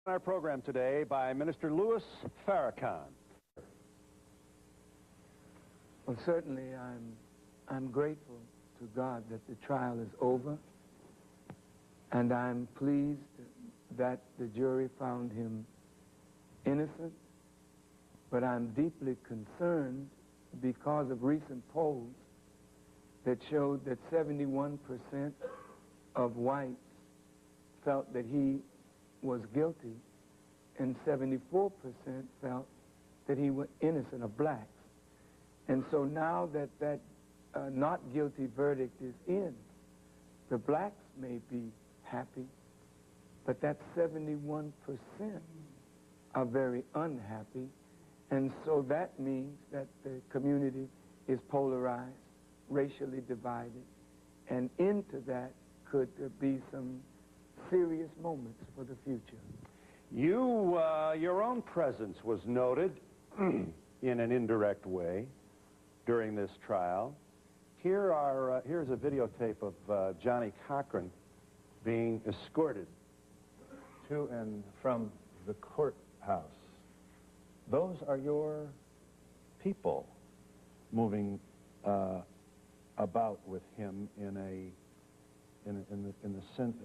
Our program today by Minister Louis Farrakhan. Well, certainly I'm grateful to God that the trial is over, and I'm pleased that the jury found him innocent, but I'm deeply concerned because of recent polls that showed that 71% of whites felt that he was guilty, and 74% felt that he was innocent of blacks. And so now that that not guilty verdict is in, the blacks may be happy, but that 71% are very unhappy. And so that means that the community is polarized, racially divided, and into that could be some serious moments for the future. Your own presence was noted in an indirect way during this trial. Here's a videotape of Johnny Cochran being escorted to and from the courthouse. Those are your people moving about with him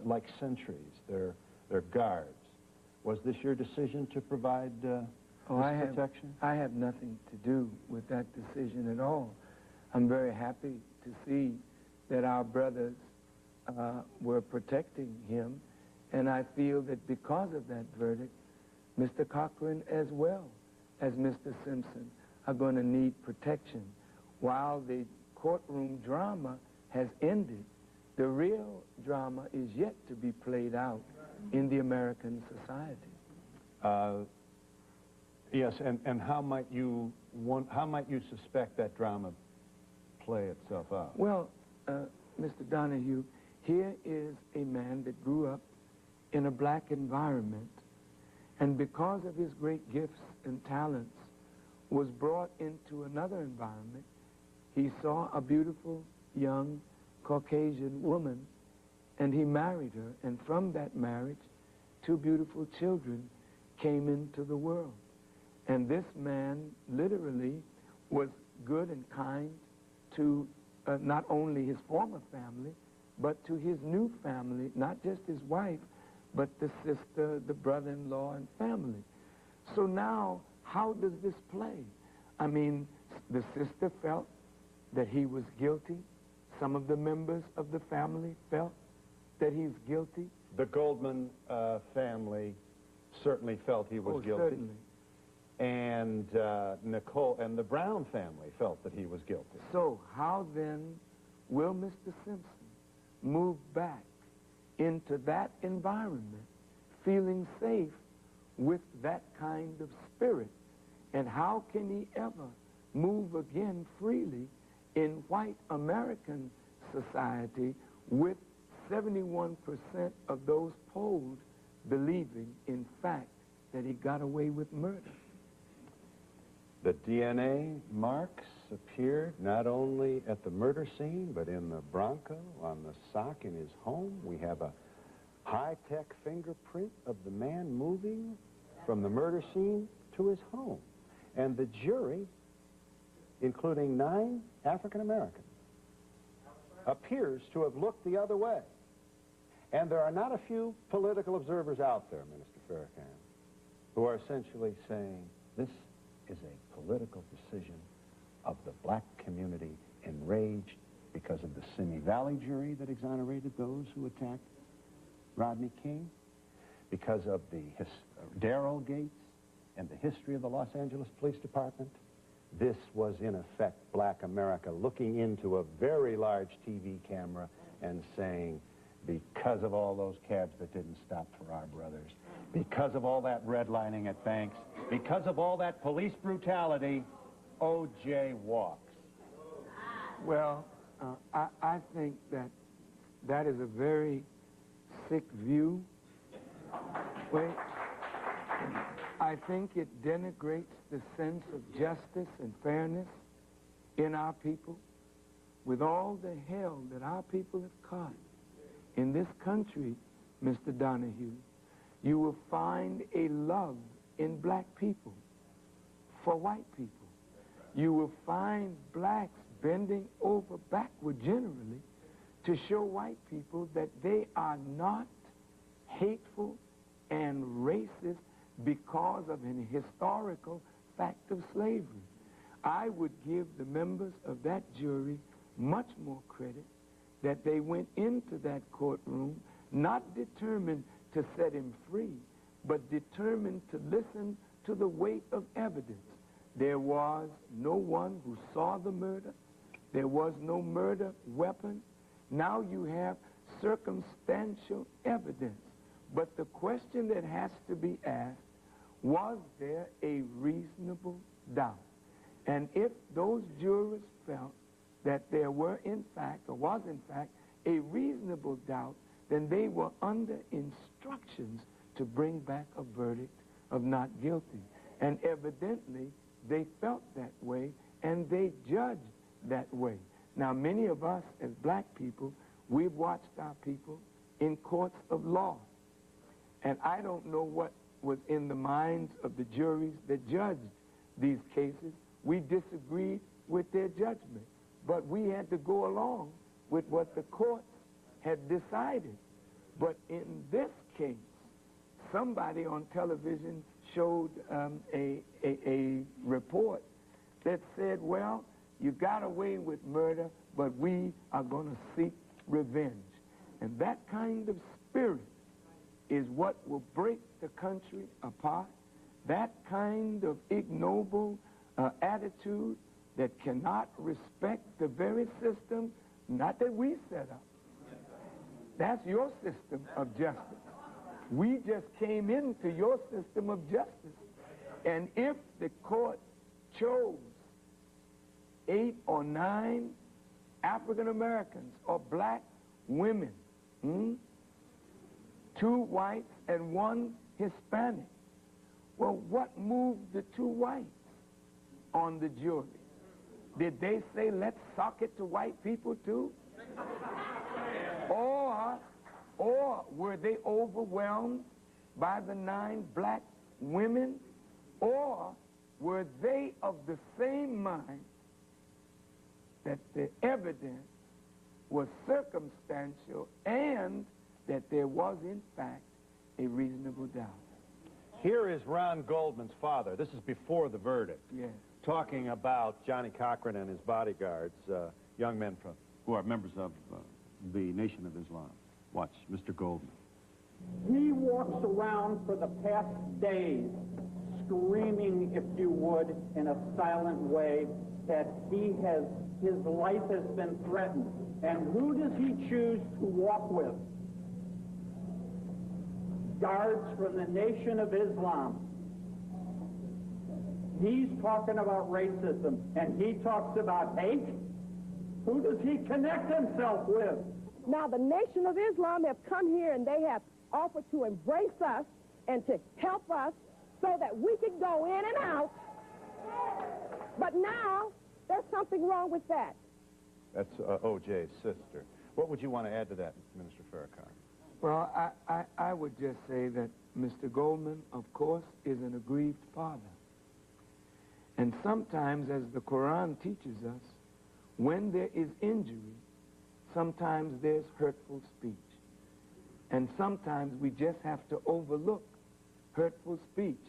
like sentries. They're guards. Was this your decision to provide protection? I have nothing to do with that decision at all. I'm very happy to see that our brothers were protecting him, and I feel that because of that verdict, Mr. Cochran as well as Mr. Simpson are going to need protection. While the courtroom drama has ended, the real drama is yet to be played out in the American society. Yes, and how might you suspect that drama play itself out? Well, Mr. Donahue, here is a man that grew up in a black environment, and because of his great gifts and talents, was brought into another environment. He saw a beautiful young Caucasian woman, and he married her, and from that marriage, 2 beautiful children came into the world. And this man literally was good and kind to not only his former family, but to his new family, not just his wife, but the sister, the brother-in-law, and family. So now, how does this play? I mean, the sister felt that he was guilty. Some of the members of the family felt that he's guilty. The Goldman family certainly felt he was guilty. Certainly. And Nicole and the Brown family felt that he was guilty. So how then will Mr. Simpson move back into that environment, feeling safe with that kind of spirit? And how can he ever move again freely in white American society with 71% of those polled believing, in fact, that he got away with murder? The DNA marks appeared not only at the murder scene, but in the Bronco, on the sock in his home. We have a high-tech fingerprint of the man moving from the murder scene to his home. And the jury, including 9 African Americans, appears to have looked the other way. And there are not a few political observers out there, Minister Farrakhan, who are essentially saying this is a political decision of the black community enraged because of the Simi Valley jury that exonerated those who attacked Rodney King, because of the Darrell Gates and the history of the Los Angeles Police Department. This was, in effect, black America looking into a very large TV camera and saying, because of all those cabs that didn't stop for our brothers, because of all that redlining at banks, because of all that police brutality, OJ walks. Well, I think that is a very sick view. Wait. I think it denigrates the sense of justice and fairness in our people. With all the hell that our people have caught in this country, Mr. Donahue, You will find a love in black people for white people. You will find blacks bending over backward generally to show white people that they are not hateful and racist because of an historical fact of slavery. I would give the members of that jury much more credit that they went into that courtroom not determined to set him free, but determined to listen to the weight of evidence. There was no one who saw the murder. There was no murder weapon. Now you have circumstantial evidence. But the question that has to be asked, was there a reasonable doubt? And if those jurors felt that there were in fact, or was in fact, a reasonable doubt, then they were under instructions to bring back a verdict of not guilty. And evidently, they felt that way, and they judged that way. Now, many of us as black people, we've watched our people in courts of law. And I don't know what was in the minds of the juries that judged these cases. We disagreed with their judgment, but we had to go along with what the courts had decided. But in this case, somebody on television showed a report that said, well, you got away with murder, but we are going to seek revenge. And that kind of spirit is what will break the country apart. That kind of ignoble attitude that cannot respect the very system, not that we set up. That's your system of justice. We just came into your system of justice. And if the court chose 8 or 9 African Americans or black women, 2 whites and 1 Hispanic, well, what moved the 2 whites on the jury? Did they say, let's sock it to white people too? Or were they overwhelmed by the 9 black women? Or were they of the same mind that the evidence was circumstantial and that there was, in fact, a reasonable doubt? Here is Ron Goldman's father. This is before the verdict. Yes. Talking about Johnny Cochran and his bodyguards, young men who are members of the Nation of Islam. Watch, Mr. Goldman. He walks around for the past days screaming, if you would, in a silent way, that his life has been threatened. And who does he choose to walk with? Guards from the Nation of Islam. He's talking about racism, and he talks about hate. Who does he connect himself with? Now, the Nation of Islam have come here and they have offered to embrace us and to help us so that we could go in and out. But now, there's something wrong with that. That's OJ's sister. What would you want to add to that, Minister Farrakhan? Well, I would just say that Mr. Goldman, of course, is an aggrieved father. And sometimes, as the Quran teaches us, when there is injury, sometimes there's hurtful speech. And sometimes we just have to overlook hurtful speech.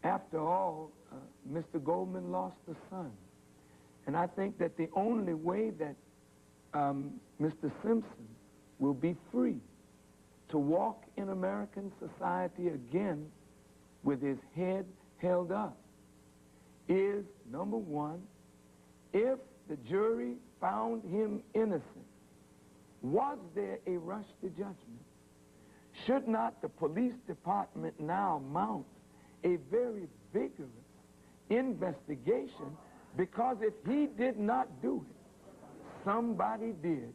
After all, Mr. Goldman lost a son. And I think that the only way that Mr. Simpson will be free to walk in American society again with his head held up is, number one, if the jury found him innocent, was there a rush to judgment? Should not the police department now mount a very vigorous investigation? Because if he did not do it, somebody did.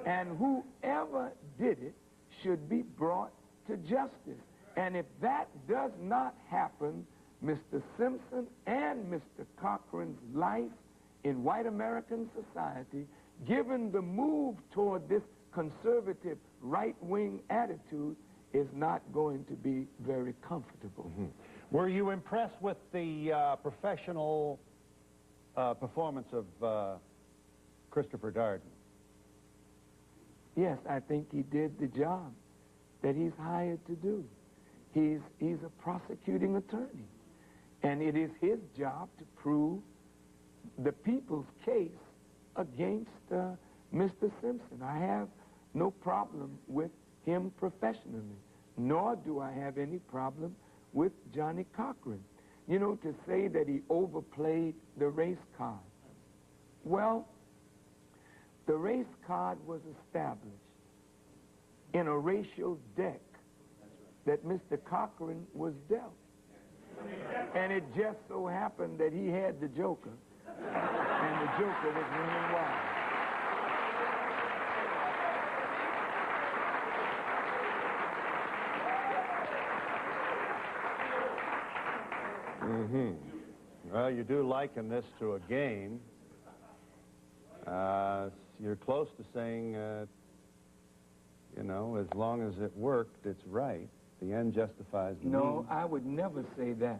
And whoever did it should be brought to justice. And if that does not happen, Mr. Simpson and Mr. Cochran's life in white American society, given the move toward this conservative right-wing attitude, is not going to be very comfortable. Mm-hmm. Were you impressed with the professional performance of Christopher Darden? Yes, I think he did the job that he's hired to do. He's a prosecuting attorney, and it is his job to prove the people's case against Mr. Simpson. I have no problem with him professionally, nor do I have any problem with Johnny Cochran. You know, to say that he overplayed the race card. Well, the race card was established in a racial deck that Mr. Cochran was dealt. And it just so happened that he had the joker, and the joker was running wild. Mm-hmm. Well, you do liken this to a game. You're close to saying, you know, as long as it worked, it's right. The end justifies the means. No, I would never say that.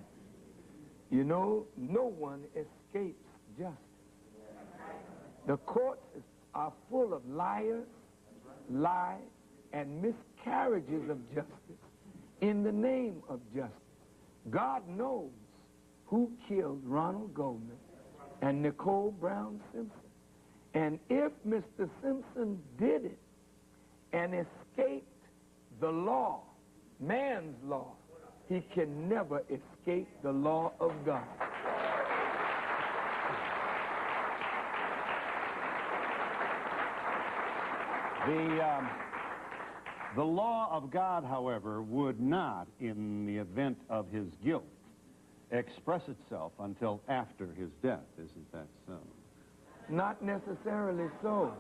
You know, no one escapes justice. The courts are full of liars, lies, and miscarriages of justice in the name of justice. God knows who killed Ronald Goldman and Nicole Brown Simpson. And if Mr. Simpson did it and escaped the law, man's law, he can never escape the law of God. The law of God, however, would not, in the event of his guilt, express itself until after his death. Isn't that so? Not necessarily so.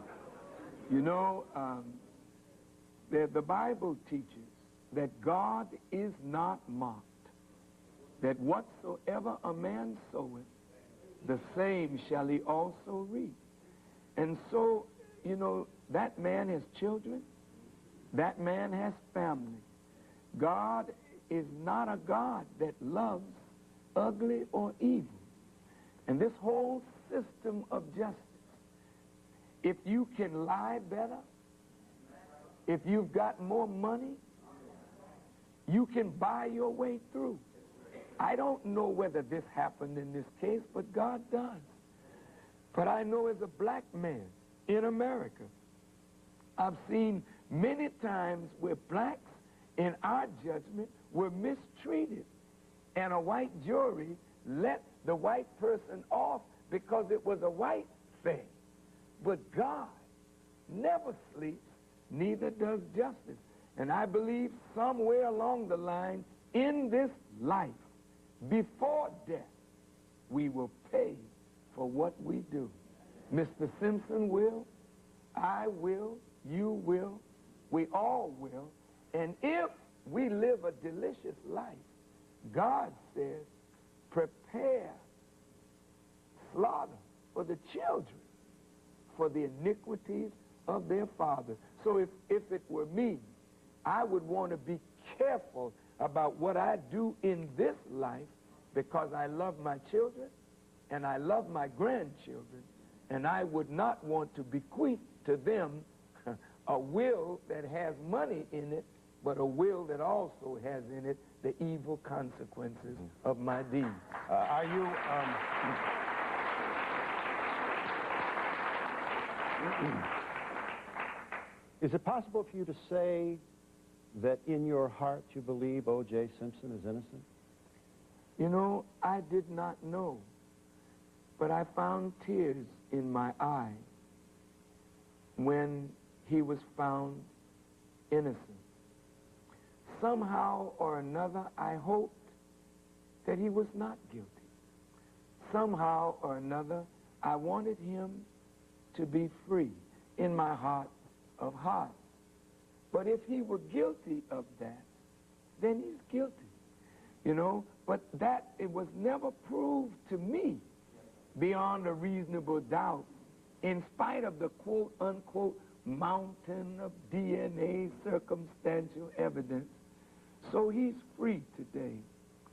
You know, the Bible teaches that God is not mocked, that whatsoever a man soweth, the same shall he also reap. And so, you know, that man has children, that man has family. God is not a God that loves ugly or evil. And this whole system of justice, if you can lie better, if you've got more money, you can buy your way through. I don't know whether this happened in this case, but God does. But I know as a black man in America, I've seen many times where blacks in our judgment were mistreated, and a white jury let the white person off because it was a white thing. But God never sleeps, neither does justice. And I believe somewhere along the line in this life, before death, we will pay for what we do. Mr. Simpson will, I will, you will, we all will. And if we live a delicious life, God says, prepare slaughter for the children, for the iniquities of their fathers. So if it were me, I would want to be careful about what I do in this life, because I love my children and I love my grandchildren, and I would not want to bequeath to them a will that has money in it, but a will that also has in it the evil consequences of my deeds. Are you... Is it possible for you to say that in your heart you believe O.J. Simpson is innocent? You know, I did not know, but I found tears in my eyes when he was found innocent. Somehow or another, I hoped that he was not guilty. Somehow or another, I wanted him to be free in my heart of hearts. But if he were guilty of that, then he's guilty. You know, but that, it was never proved to me beyond a reasonable doubt, in spite of the quote-unquote mountain of DNA circumstantial evidence So he's free today,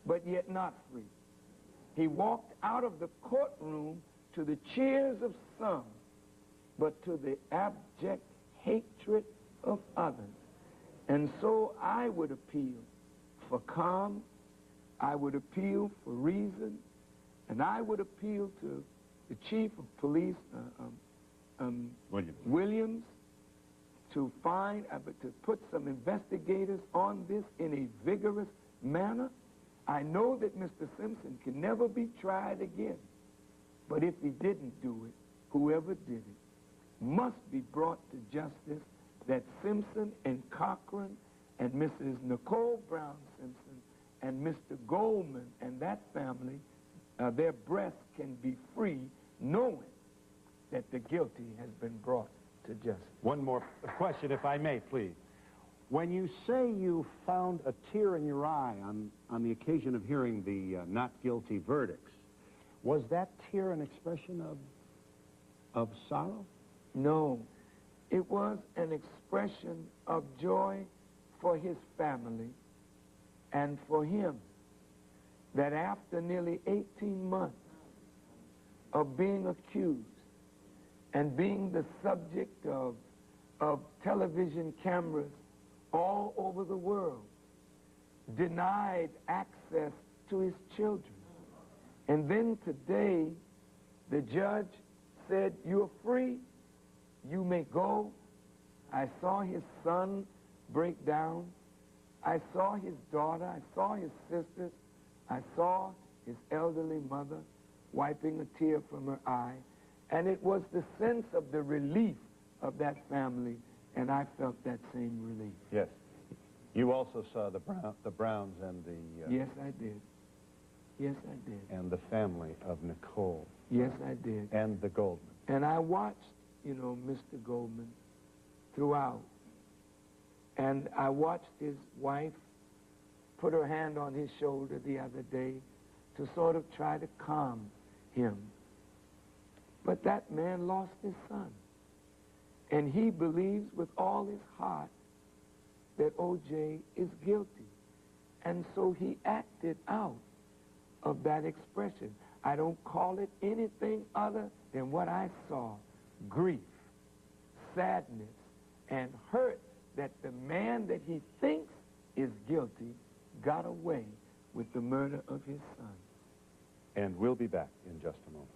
but yet not free. He walked out of the courtroom to the cheers of some, but to the abject hatred of others. And so I would appeal for calm, I would appeal for reason, and I would appeal to the chief of police, Williams, to put some investigators on this in a vigorous manner. I know that Mr. Simpson can never be tried again, but if he didn't do it, whoever did it must be brought to justice, that Simpson and Cochran and Mrs. Nicole Brown Simpson and Mr. Goldman and that family, their breaths can be free, knowing that the guilty has been brought to justice. One more question, if I may, please. When you say you found a tear in your eye on the occasion of hearing the not guilty verdicts, was that tear an expression of sorrow? No, it was an expression of joy for his family and for him, that after nearly 18 months of being accused and being the subject of television cameras all over the world, denied access to his children. And then today, the judge said, "You're free, you may go." I saw his son break down. I saw his daughter, I saw his sisters, I saw his elderly mother wiping a tear from her eye. And it was the sense of the relief of that family, and I felt that same relief. Yes. You also saw the Browns and the... Yes, I did. Yes, I did. And the family of Nicole. Yes, I did. And the Goldman. And I watched, Mr. Goldman throughout. And I watched his wife put her hand on his shoulder the other day to sort of try to calm him. But that man lost his son. And he believes with all his heart that O.J. is guilty. And so he acted out of that expression. I don't call it anything other than what I saw: grief, sadness, and hurt that the man that he thinks is guilty got away with the murder of his son. And we'll be back in just a moment.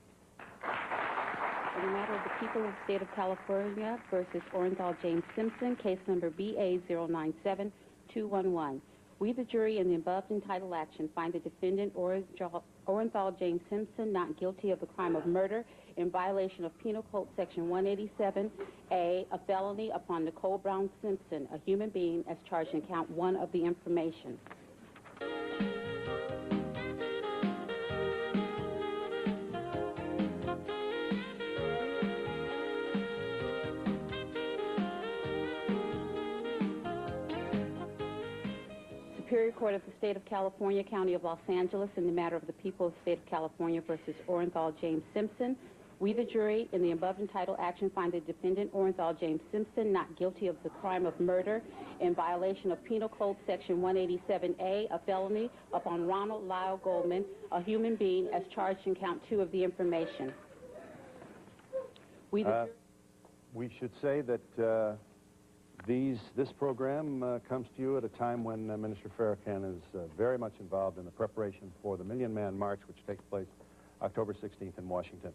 In the matter of the people of the state of California versus Orenthal James Simpson, case number BA097211. We, the jury, in the above entitled action, find the defendant Orenthal James Simpson not guilty of the crime of murder in violation of Penal Code Section 187A, a felony upon Nicole Brown Simpson, a human being, as charged in count 1 of the information. Superior Court of the State of California, County of Los Angeles, in the matter of the people of the State of California versus Orenthal James Simpson. We, the jury, in the above entitled action, find the defendant Orenthal James Simpson not guilty of the crime of murder in violation of Penal Code Section 187A, a felony upon Ronald Lyle Goldman, a human being, as charged in count 2 of the information. We should say that this program comes to you at a time when Minister Farrakhan is very much involved in the preparation for the Million Man March, which takes place October 16th in Washington.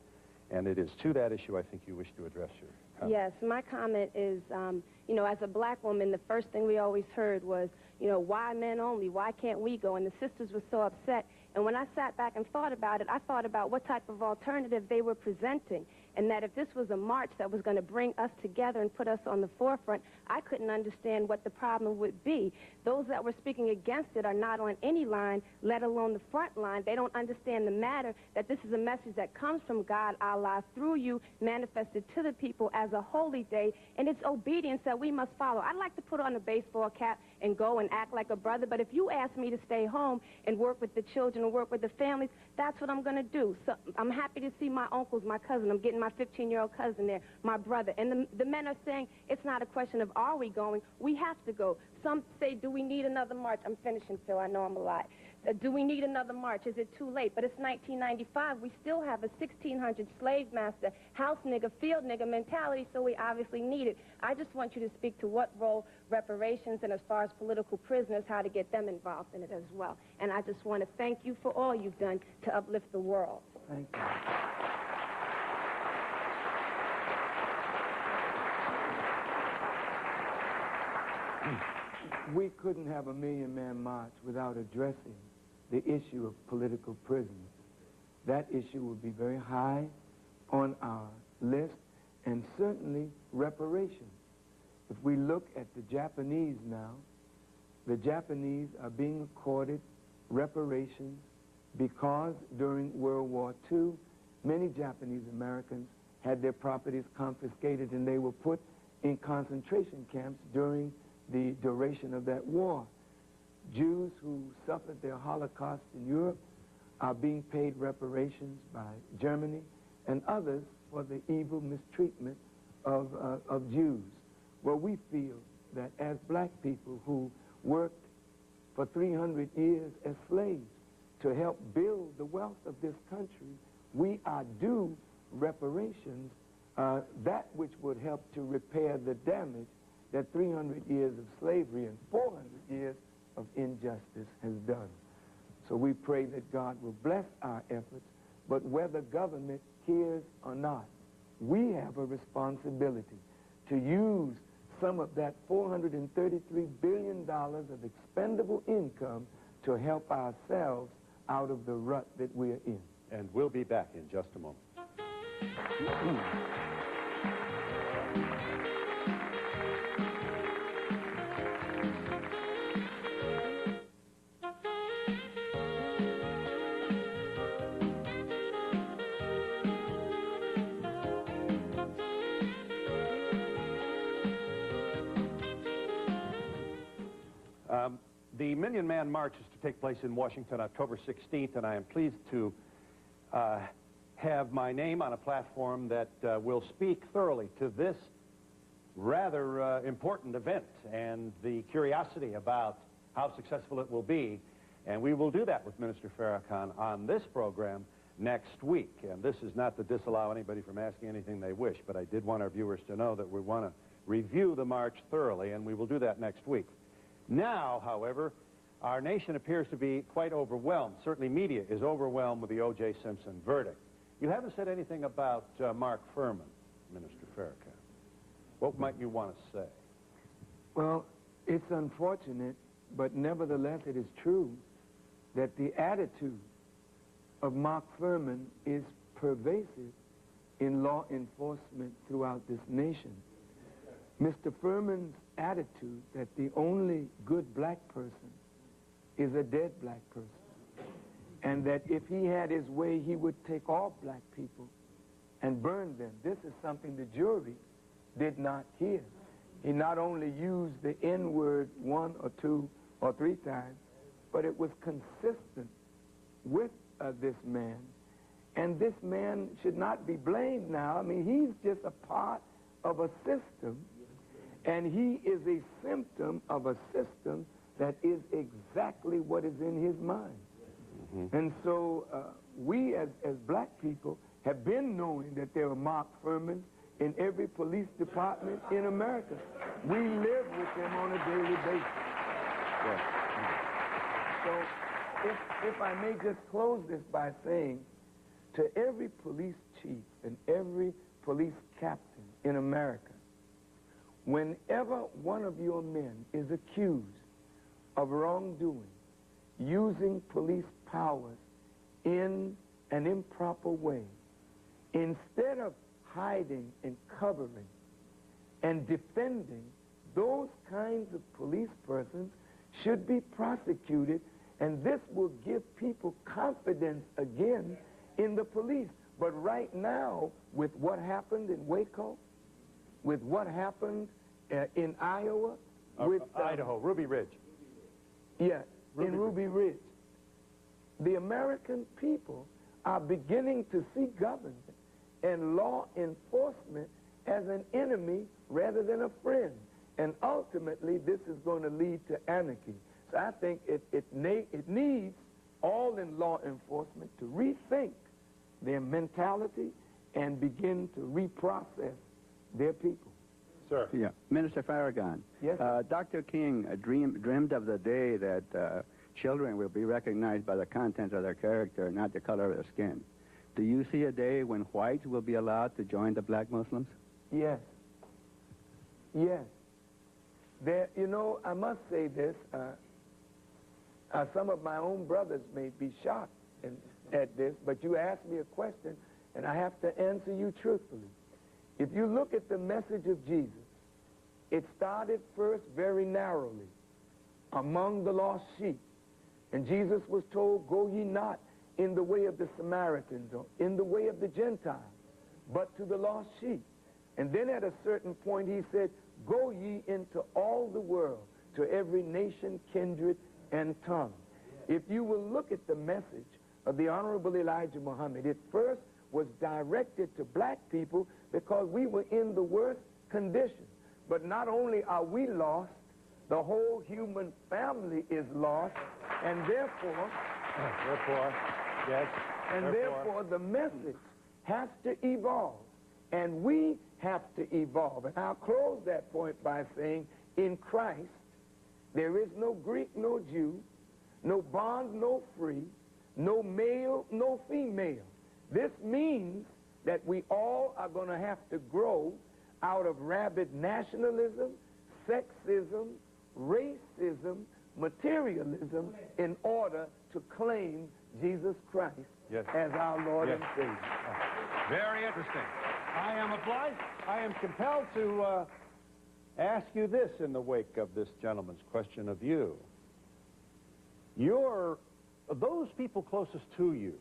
And it is to that issue I think you wish to address your comment. Yes, my comment is, as a black woman, the first thing we always heard was, why men only? Why can't we go? And the sisters were so upset. And when I sat back and thought about it, I thought about what type of alternative they were presenting. And that if this was a march that was going to bring us together and put us on the forefront, I couldn't understand what the problem would be. Those that were speaking against it are not on any line, let alone the front line. They don't understand the matter, that this is a message that comes from God, Allah, through you, manifested to the people as as a holy day, and it's obedience that we must follow. I'd like to put on a baseball cap and go and act like a brother, but if you ask me to stay home and work with the children and work with the families, that's what I'm going to do. So I'm happy to see my uncles, my cousin. I'm getting my 15-year-old cousin there, my brother. And the men are saying it's not a question of are we going, we have to go. Some say, do we need another march? I'm finishing, Phil, I know I'm a lot. Do we need another march? Is it too late? But it's 1995. We still have a 1600 slave master, house nigger, field nigger mentality, so we obviously need it. I just want you to speak to what role reparations and as far as political prisoners, how to get them involved in it as well. And I just want to thank you for all you've done to uplift the world. Thank you. We couldn't have a million-man march without addressing the issue of political prisoners. That issue will be very high on our list, and certainly reparations. If we look at the Japanese now, the Japanese are being accorded reparations because during World War II, many Japanese Americans had their properties confiscated and they were put in concentration camps during the duration of that war. Jews who suffered their Holocaust in Europe are being paid reparations by Germany and others for the evil mistreatment of Jews. Well, we feel that as black people who worked for 300 years as slaves to help build the wealth of this country, we are due reparations, that which would help to repair the damage that 300 years of slavery and 400 years of injustice has done. So we pray that God will bless our efforts, but whether government cares or not, we have a responsibility to use some of that $433 billion of expendable income to help ourselves out of the rut that we're in. And we'll be back in just a moment. The Million Man March is to take place in Washington October 16th, and I am pleased to have my name on a platform that will speak thoroughly to this rather important event and the curiosity about how successful it will be. And we will do that with Minister Farrakhan on this program next week. And this is not to disallow anybody from asking anything they wish, but I did want our viewers to know that we want to review the march thoroughly, and we will do that next week. Now, however, our nation appears to be quite overwhelmed. Certainly media is overwhelmed with the OJ Simpson verdict. You haven't said anything about Mark Fuhrman, Minister Farrakhan. What might you want to say? Well, it's unfortunate, but nevertheless it is true that the attitude of Mark Fuhrman is pervasive in law enforcement throughout this nation. Mr. Fuhrman's attitude that the only good black person is a dead black person, and that if he had his way, he would take all black people and burn them. This is something the jury did not hear. He not only used the N-word 1 or 2 or 3 times, but it was consistent with this man. And this man should not be blamed now. I mean, he's just a part of a system, and he is a symptom of a system that is exactly what is in his mind. Mm-hmm. And so we as black people have been knowing that there are Mark Fuhrman in every police department in America. We live with them on a daily basis. Yes. So if I may just close this by saying, to every police chief and every police captain in America, whenever one of your men is accused of wrongdoing, using police powers in an improper way, instead of hiding and covering and defending, those kinds of police persons should be prosecuted, and this will give people confidence again in the police. But right now, with what happened in Waco, with what happened in Iowa with... Idaho, Ruby Ridge. Yeah, in Ruby Ridge. The American people are beginning to see government and law enforcement as an enemy rather than a friend. And ultimately, this is going to lead to anarchy. So I think it needs all in law enforcement to rethink their mentality and begin to reprocess their people. Sir. Yeah, Minister Farrakhan. Yes. Dr. King dreamed of the day that children will be recognized by the content of their character, not the color of their skin. Do you see a day when whites will be allowed to join the black Muslims? Yes. Yes. There, you know, I must say this. Some of my own brothers may be shocked at this, but you asked me a question, and I have to answer you truthfully. If you look at the message of Jesus, it started first very narrowly among the lost sheep. And Jesus was told, go ye not in the way of the Samaritans or in the way of the Gentiles, but to the lost sheep. And then at a certain point he said, go ye into all the world, to every nation, kindred, and tongue. If you will look at the message of the Honorable Elijah Muhammad, it first was directed to black people because we were in the worst condition. But not only are we lost, the whole human family is lost, and therefore, yes, and therefore the message has to evolve, and we have to evolve. And I'll close that point by saying, in Christ, there is no Greek, no Jew, no bond, no free, no male, no female. This means that we all are going to have to grow out of rabid nationalism, sexism, racism, materialism in order to claim Jesus Christ as our Lord and Savior. Very interesting. I am compelled to ask you this in the wake of this gentleman's question of you. Those people closest to you,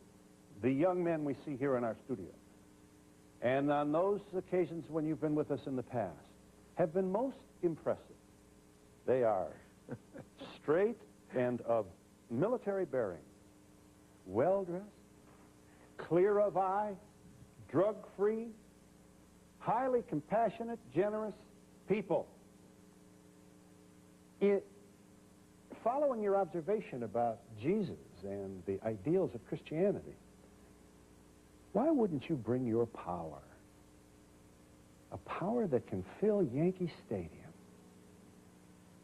the young men we see here in our studio, and on those occasions when you've been with us in the past, have been most impressive. They are straight and of military bearing, well-dressed, clear of eye, drug-free, highly compassionate, generous people. Following your observation about Jesus and the ideals of Christianity, why wouldn't you bring your power, a power that can fill Yankee Stadium,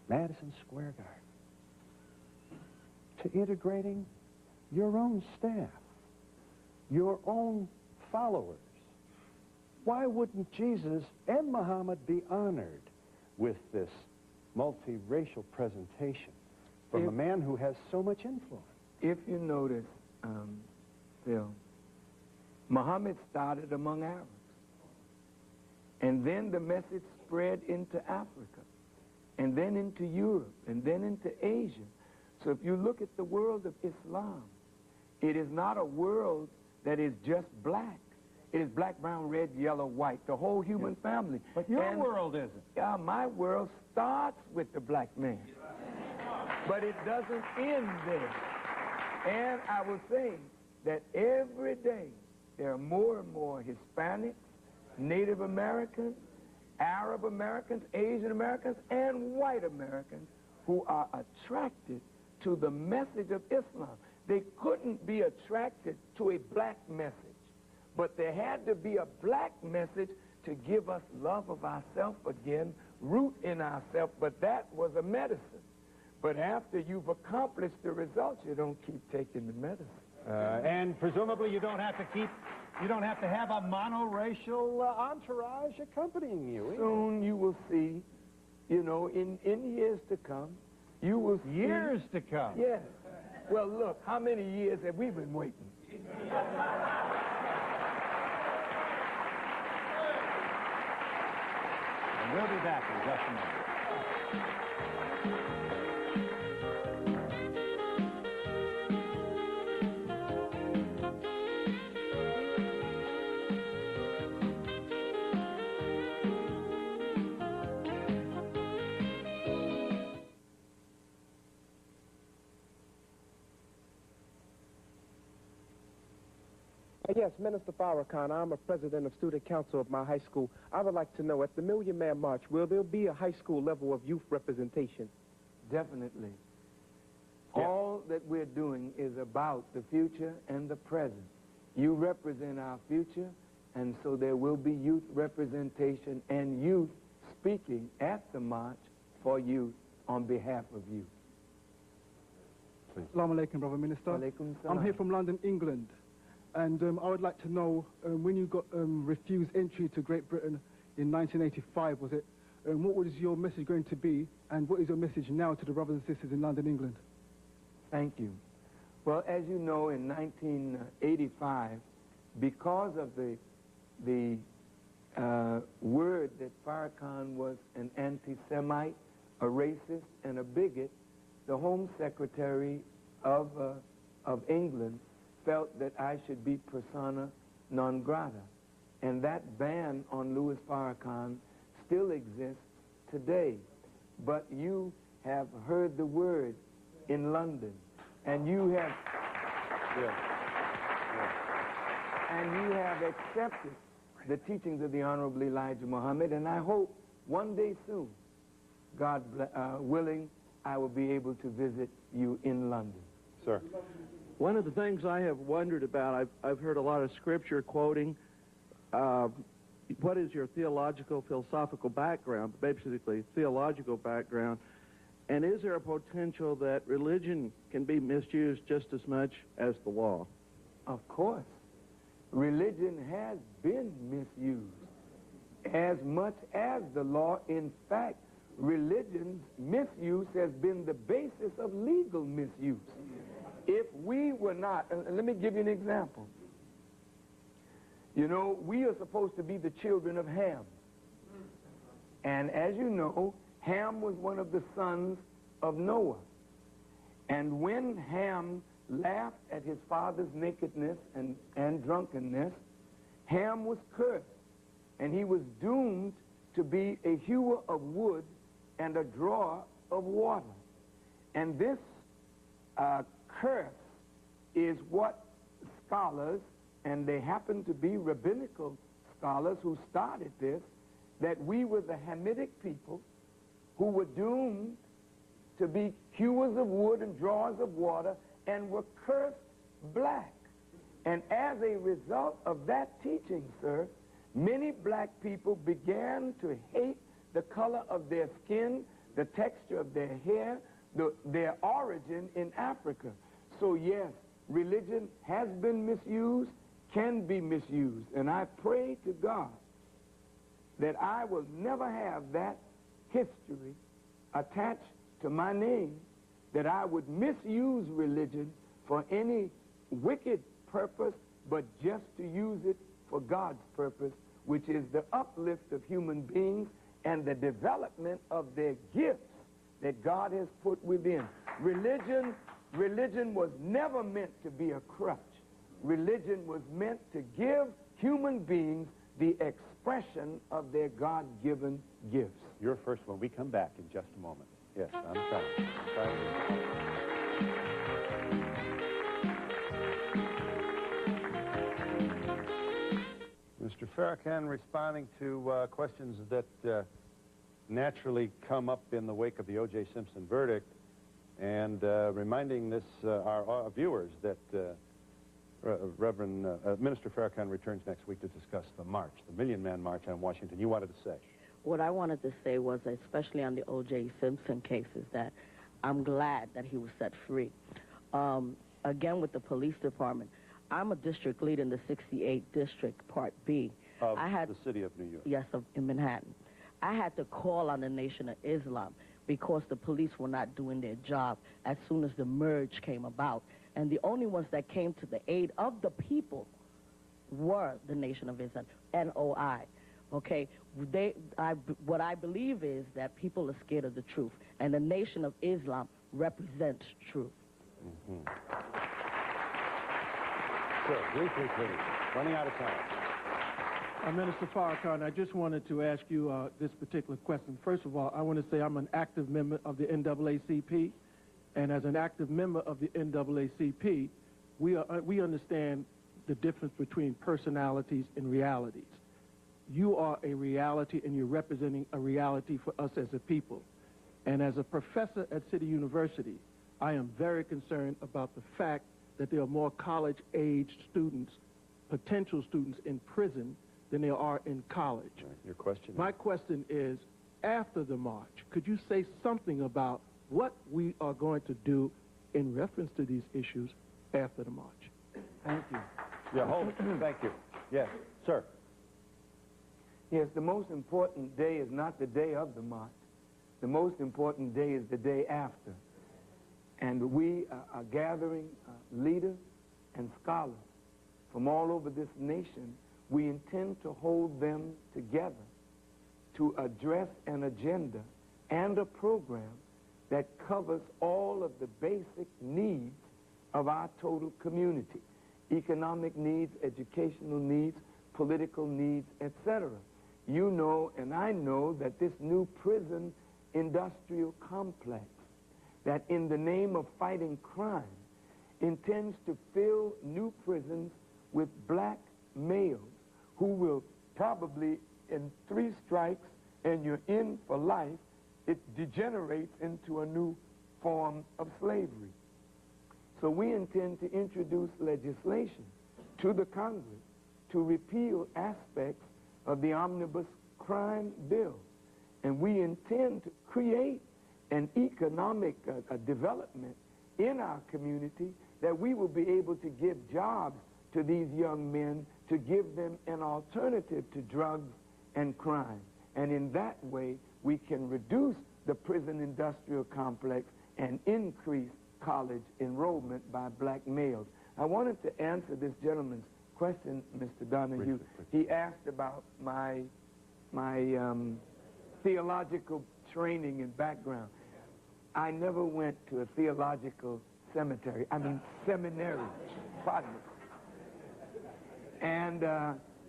Madison Square Garden, to integrating your own staff, your own followers? Why wouldn't Jesus and Muhammad be honored with this multiracial presentation from a man who has so much influence? If you notice, Phil, Muhammad started among Arabs. And then the message spread into Africa, and then into Europe, and then into Asia. So if you look at the world of Islam, it is not a world that is just black. It is black, brown, red, yellow, white, the whole human family. But your world isn't. Yeah, my world starts with the black man. But it doesn't end there. And I was saying that every day there are more and more Hispanics, Native Americans, Arab Americans, Asian Americans, and white Americans who are attracted to the message of Islam. They couldn't be attracted to a black message, but there had to be a black message to give us love of ourselves again, root in ourselves, but that was a medicine. But after you've accomplished the results, you don't keep taking the medicine. And presumably you don't have to have a monoracial entourage accompanying you. Soon you will see, you know, in years to come, you will see. Years to come? Yes. Well, look, how many years have we been waiting? And we'll be back in just a moment. Yes, Minister Farrakhan, I'm a president of student council of my high school. I would like to know, at the Million Man March, will there be a high school level of youth representation? Definitely. All that we're doing is about the future and the present. You represent our future, and so there will be youth representation and youth speaking at the march for youth on behalf of youth. Assalamu alaikum, Brother Minister. Walaikum salam. I'm here from London, England, and I would like to know when you got refused entry to Great Britain in 1985, was it? What was your message going to be, and what is your message now to the brothers and sisters in London, England? Thank you. Well, as you know, in 1985, because of the word that Farrakhan was an anti-Semite, a racist, and a bigot, the Home Secretary of England felt that I should be persona non grata. And that ban on Louis Farrakhan still exists today. But you have heard the word in London, and you have and you have accepted the teachings of the Honorable Elijah Muhammad, and I hope one day soon, God willing, I will be able to visit you in London. Sir. One of the things I have wondered about, I've heard a lot of scripture quoting. What is your theological, philosophical background, basically theological background, and is there a potential that religion can be misused just as much as the law? Of course. Religion has been misused as much as the law. In fact, religion's misuse has been the basis of legal misuse. If we were not, and let me give you an example. You know, we are supposed to be the children of Ham. And as you know, Ham was one of the sons of Noah. And when Ham laughed at his father's nakedness and drunkenness, Ham was cursed. And he was doomed to be a hewer of wood and a drawer of water. And this curse is what scholars, and they happen to be rabbinical scholars who started this, that we were the Hamitic people who were doomed to be hewers of wood and drawers of water and were cursed black. And as a result of that teaching, sir, many black people began to hate the color of their skin, the texture of their hair, their origin in Africa. So yes, religion has been misused, can be misused, and I pray to God that I will never have that history attached to my name, that I would misuse religion for any wicked purpose, but just to use it for God's purpose, which is the uplift of human beings and the development of their gifts that God has put within. Religion was never meant to be a crutch. Religion was meant to give human beings the expression of their God-given gifts. You're first when we come back in just a moment. Yes, I'm trying. Mr. Farrakhan, responding to questions that naturally come up in the wake of the OJ Simpson verdict, and reminding our viewers that Reverend Minister Farrakhan returns next week to discuss the march, the Million Man March on Washington. You wanted to say? What I wanted to say was, especially on the OJ Simpson case, is that I'm glad that he was set free. Again, with the police department, I'm a district lead in the 68th District, Part B. Of the city of New York. Yes, in Manhattan. I had to call on the Nation of Islam because the police were not doing their job as soon as the merge came about. And the only ones that came to the aid of the people were the Nation of Islam, NOI. Okay? What I believe is that people are scared of the truth, and the Nation of Islam represents truth. Mm-hmm. Sure, briefly, please. Running out of time. Minister Farrakhan, I just wanted to ask you this particular question. First of all, I want to say I'm an active member of the NAACP, and as an active member of the NAACP, we understand the difference between personalities and realities. You are a reality, and you're representing a reality for us as a people. And as a professor at City University, I am very concerned about the fact that there are more college-aged students, potential students in prison than there are in college. Right. Your question? My question is, after the march, could you say something about what we are going to do in reference to these issues after the march? Thank you. Yeah, hold it. Thank you. Yes, sir. Yes, the most important day is not the day of the march. The most important day is the day after. And we are gathering leaders and scholars from all over this nation. We intend to hold them together to address an agenda and a program that covers all of the basic needs of our total community: economic needs, educational needs, political needs, etc. You know and I know that this new prison industrial complex, that in the name of fighting crime intends to fill new prisons with black males who will probably, in 3 strikes and you're in for life, it degenerates into a new form of slavery. So we intend to introduce legislation to the Congress to repeal aspects of the omnibus crime bill. And we intend to create an economic development in our community that we will be able to give jobs to these young men, to give them an alternative to drugs and crime. And in that way, we can reduce the prison industrial complex and increase college enrollment by black males. I wanted to answer this gentleman's question, Mr. Donahue. He asked about my theological training and background. I never went to a theological seminary. Pardon me. And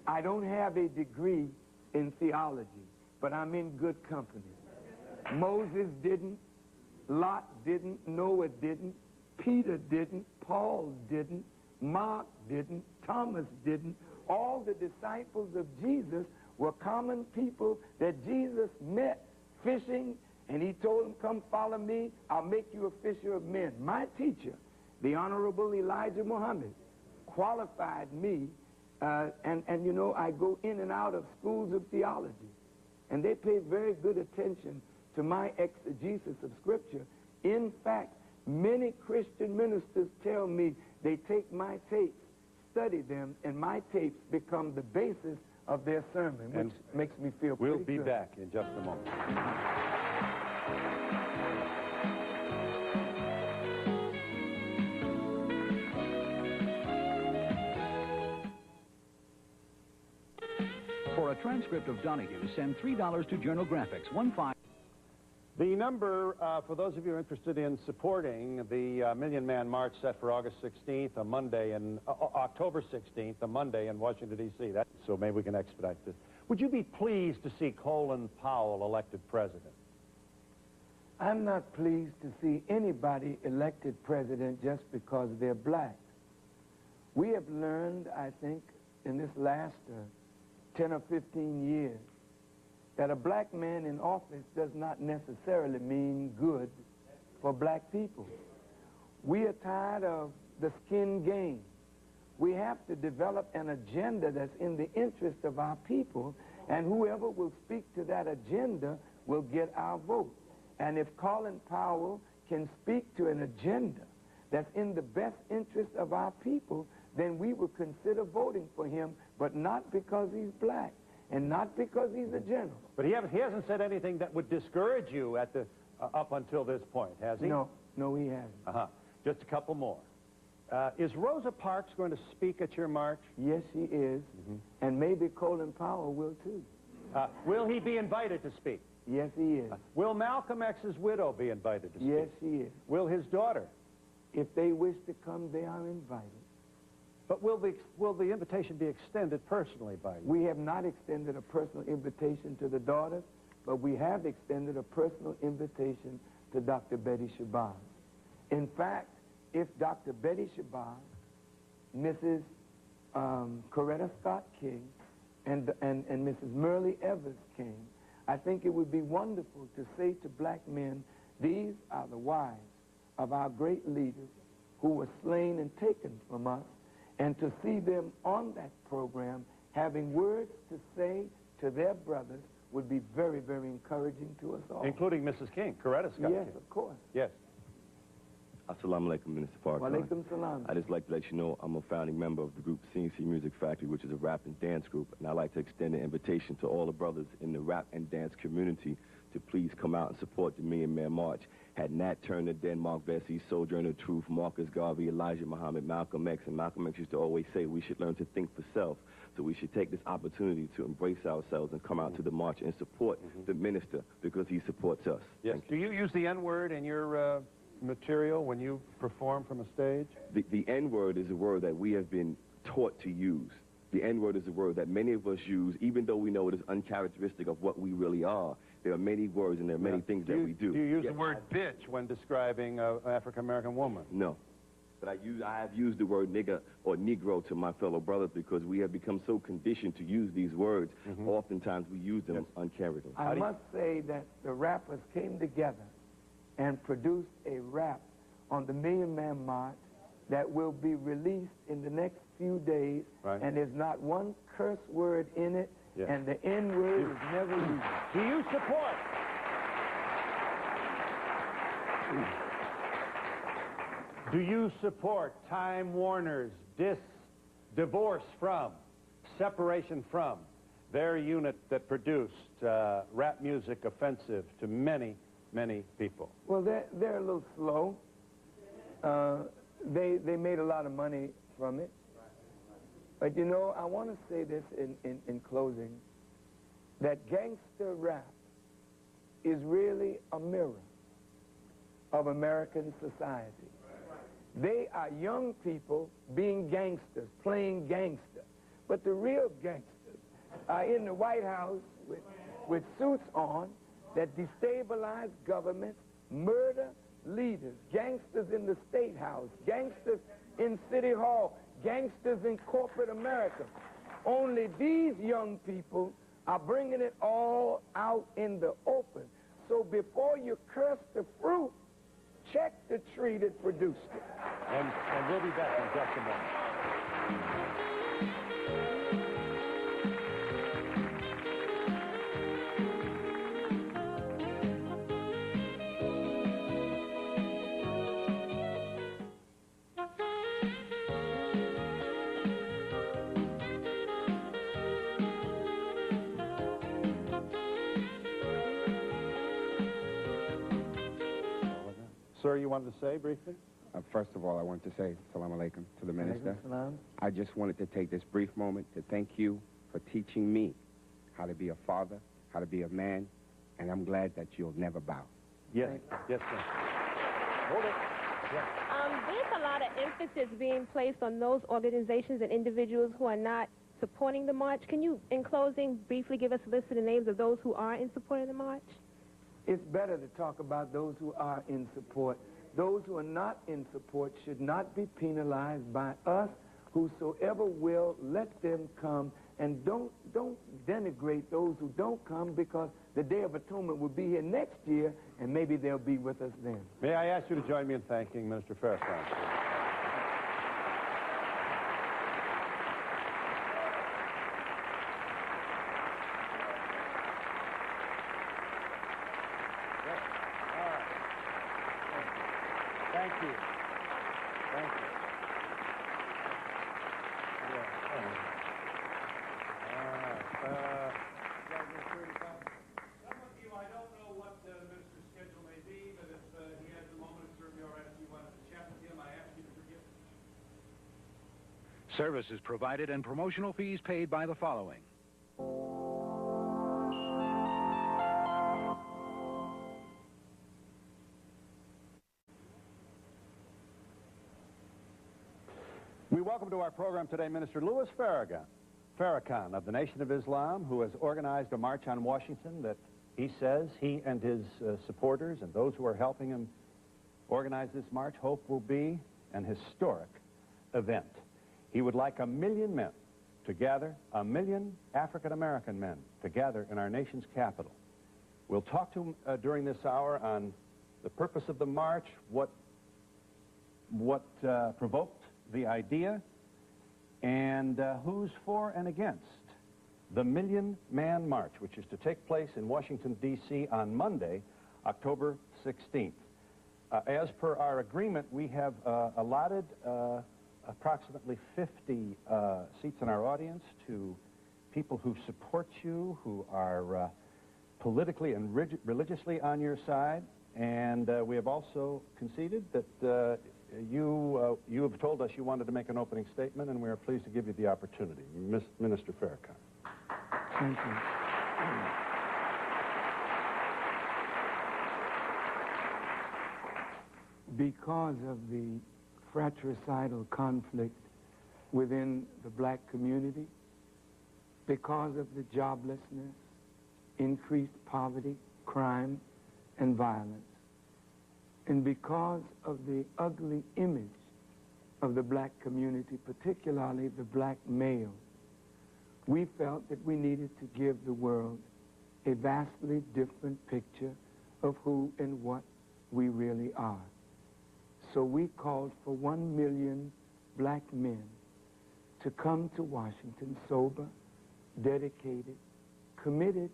I don't have a degree in theology, but I'm in good company. Moses didn't, Lot didn't, Noah didn't, Peter didn't, Paul didn't, Mark didn't, Thomas didn't. All the disciples of Jesus were common people that Jesus met fishing, and he told them, come follow me, I'll make you a fisher of men. My teacher, the Honorable Elijah Muhammad, qualified me, and you know, I go in and out of schools of theology, and they pay very good attention to my exegesis of Scripture. In fact, many Christian ministers tell me they take my tapes, study them, and my tapes become the basis of their sermon, which makes me feel pretty good. We'll be back in just a moment. For a transcript of Donahue, send $3 to Journal Graphics, 15. The number, for those of you interested in supporting the Million Man March set for August 16th, a Monday, and October 16th, a Monday in Washington, D.C. So maybe we can expedite this. Would you be pleased to see Colin Powell elected president? I'm not pleased to see anybody elected president just because they're black. We have learned, I think, in this last 10 or 15 years, that a black man in office does not necessarily mean good for black people. We are tired of the skin game. We have to develop an agenda that's in the interest of our people, and whoever will speak to that agenda will get our vote. And if Colin Powell can speak to an agenda that's in the best interest of our people, then we will consider voting for him, but not because he's black. And not because he's a general. But he hasn't said anything that would discourage you at the up until this point, has he? No, he hasn't. Just a couple more. Is Rosa Parks going to speak at your march? Yes, she is. And maybe Colin Powell will, too. Will he be invited to speak? Yes, he is. Will Malcolm X's widow be invited to speak? Yes, she is. Will his daughter? If they wish to come, they are invited. But will the invitation be extended personally by you? We have not extended a personal invitation to the daughters, but we have extended a personal invitation to Dr. Betty Shabazz. In fact, if Dr. Betty Shabazz, Mrs. Coretta Scott King and Mrs. Merle Evers King, I think it would be wonderful to say to black men, these are the wives of our great leaders who were slain and taken from us, and to see them on that program having words to say to their brothers would be very, very encouraging to us all. Including Mrs. King, Coretta Scott Yes, King. of course. Yes. Assalamu alaikum, Minister Farrakhan. Wa alaikum salam. I'd just like to let you know I'm a founding member of the group CNC Music Factory, which is a rap and dance group, and I'd like to extend an invitation to all the brothers in the rap and dance community to please come out and support the Million Man March. Had Nat Turner, Denmark Vesey, Sojourner Truth, Marcus Garvey, Elijah Muhammad, Malcolm X, and Malcolm X used to always say we should learn to think for self. So we should take this opportunity to embrace ourselves and come out to the march and support the minister because he supports us. Yes. Do you use the N-word in your material when you perform from a stage? The N-word is a word that we have been taught to use. The N-word is a word that many of us use, even though we know it is uncharacteristic of what we really are. There are many words and there are many things that we do. Do you use the word bitch when describing an African-American woman? No. But I have used the word nigger or negro to my fellow brothers because we have become so conditioned to use these words. Oftentimes we use them uncharacteristically. I must say that the rappers came together and produced a rap on the Million Man March that will be released in the next few days, and there's not one curse word in it, and the N-word is never used. Do you support? Do you support Time Warner's divorce from, separation from their unit that produced rap music offensive to many, many people? Well, they're a little slow. They made a lot of money from it. But, you know, I want to say this in closing, that gangster rap is really a mirror of American society. They are young people being gangsters, playing gangster. But the real gangsters are in the White House with suits on that destabilize governments, murder leaders, gangsters in the State House, gangsters in City Hall, gangsters in corporate America. Only these young people are bringing it all out in the open. So before you curse the fruit, check the tree that produced it. And we'll be back in just a moment. Sir, you wanted to say briefly? First of all, I want to say salam alaikum to the minister. I just wanted to take this brief moment to thank you for teaching me how to be a father, how to be a man, and I'm glad that you'll never bow. Yes, yes, sir. Hold it. Yes. There's a lot of emphasis being placed on those organizations and individuals who are not supporting the march. Can you, in closing, briefly give us a list of the names of those who are in support of the march? It's better to talk about those who are in support. Those who are not in support should not be penalized by us. Whosoever will, let them come. And don't denigrate those who don't come, because the Day of Atonement will be here next year, and maybe they'll be with us then. May I ask you to join me in thanking Minister Farrakhan? Thank you. Thank you. Some of you, I don't know what the minister's schedule may be, but if he has a moment, it would be all right if you wanted to chat with him. I ask you to forgive me. Services provided and promotional fees paid by the following. We welcome to our program today Minister Louis Farrakhan of the Nation of Islam, who has organized a march on Washington that he says he and his supporters and those who are helping him organize this march hope will be an historic event. He would like 1 million men to gather, 1 million African-American men to gather in our nation's capital. We'll talk to him during this hour on the purpose of the march, what provoked the idea, and who's for and against the 1 Million Man March, which is to take place in Washington, D.C. on Monday, October 16th. As per our agreement, we have allotted approximately 50 seats in our audience to people who support you, who are politically and religiously on your side, and we have also conceded that you have told us you wanted to make an opening statement, and we are pleased to give you the opportunity. Minister Farrakhan. Thank you. Because of the fratricidal conflict within the black community, because of the joblessness, increased poverty, crime, and violence, and because of the ugly image of the black community, particularly the black male, we felt that we needed to give the world a vastly different picture of who and what we really are. So we called for 1 million black men to come to Washington sober, dedicated, committed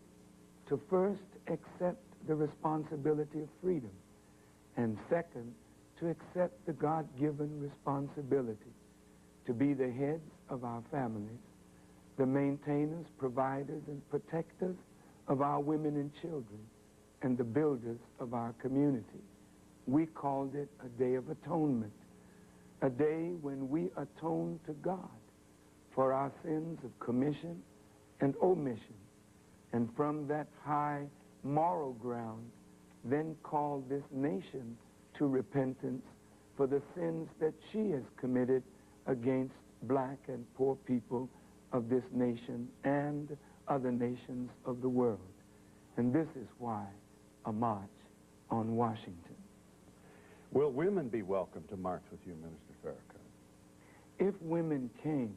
to first accept the responsibility of freedom, and second, to accept the God-given responsibility to be the heads of our families, the maintainers, providers, and protectors of our women and children, and the builders of our community. We called it a day of atonement, a day when we atone to God for our sins of commission and omission, and from that high moral ground, then call this nation to repentance for the sins that she has committed against black and poor people of this nation and other nations of the world. And this is why a march on Washington. Will women be welcome to march with you, Minister Farrakhan? If women came,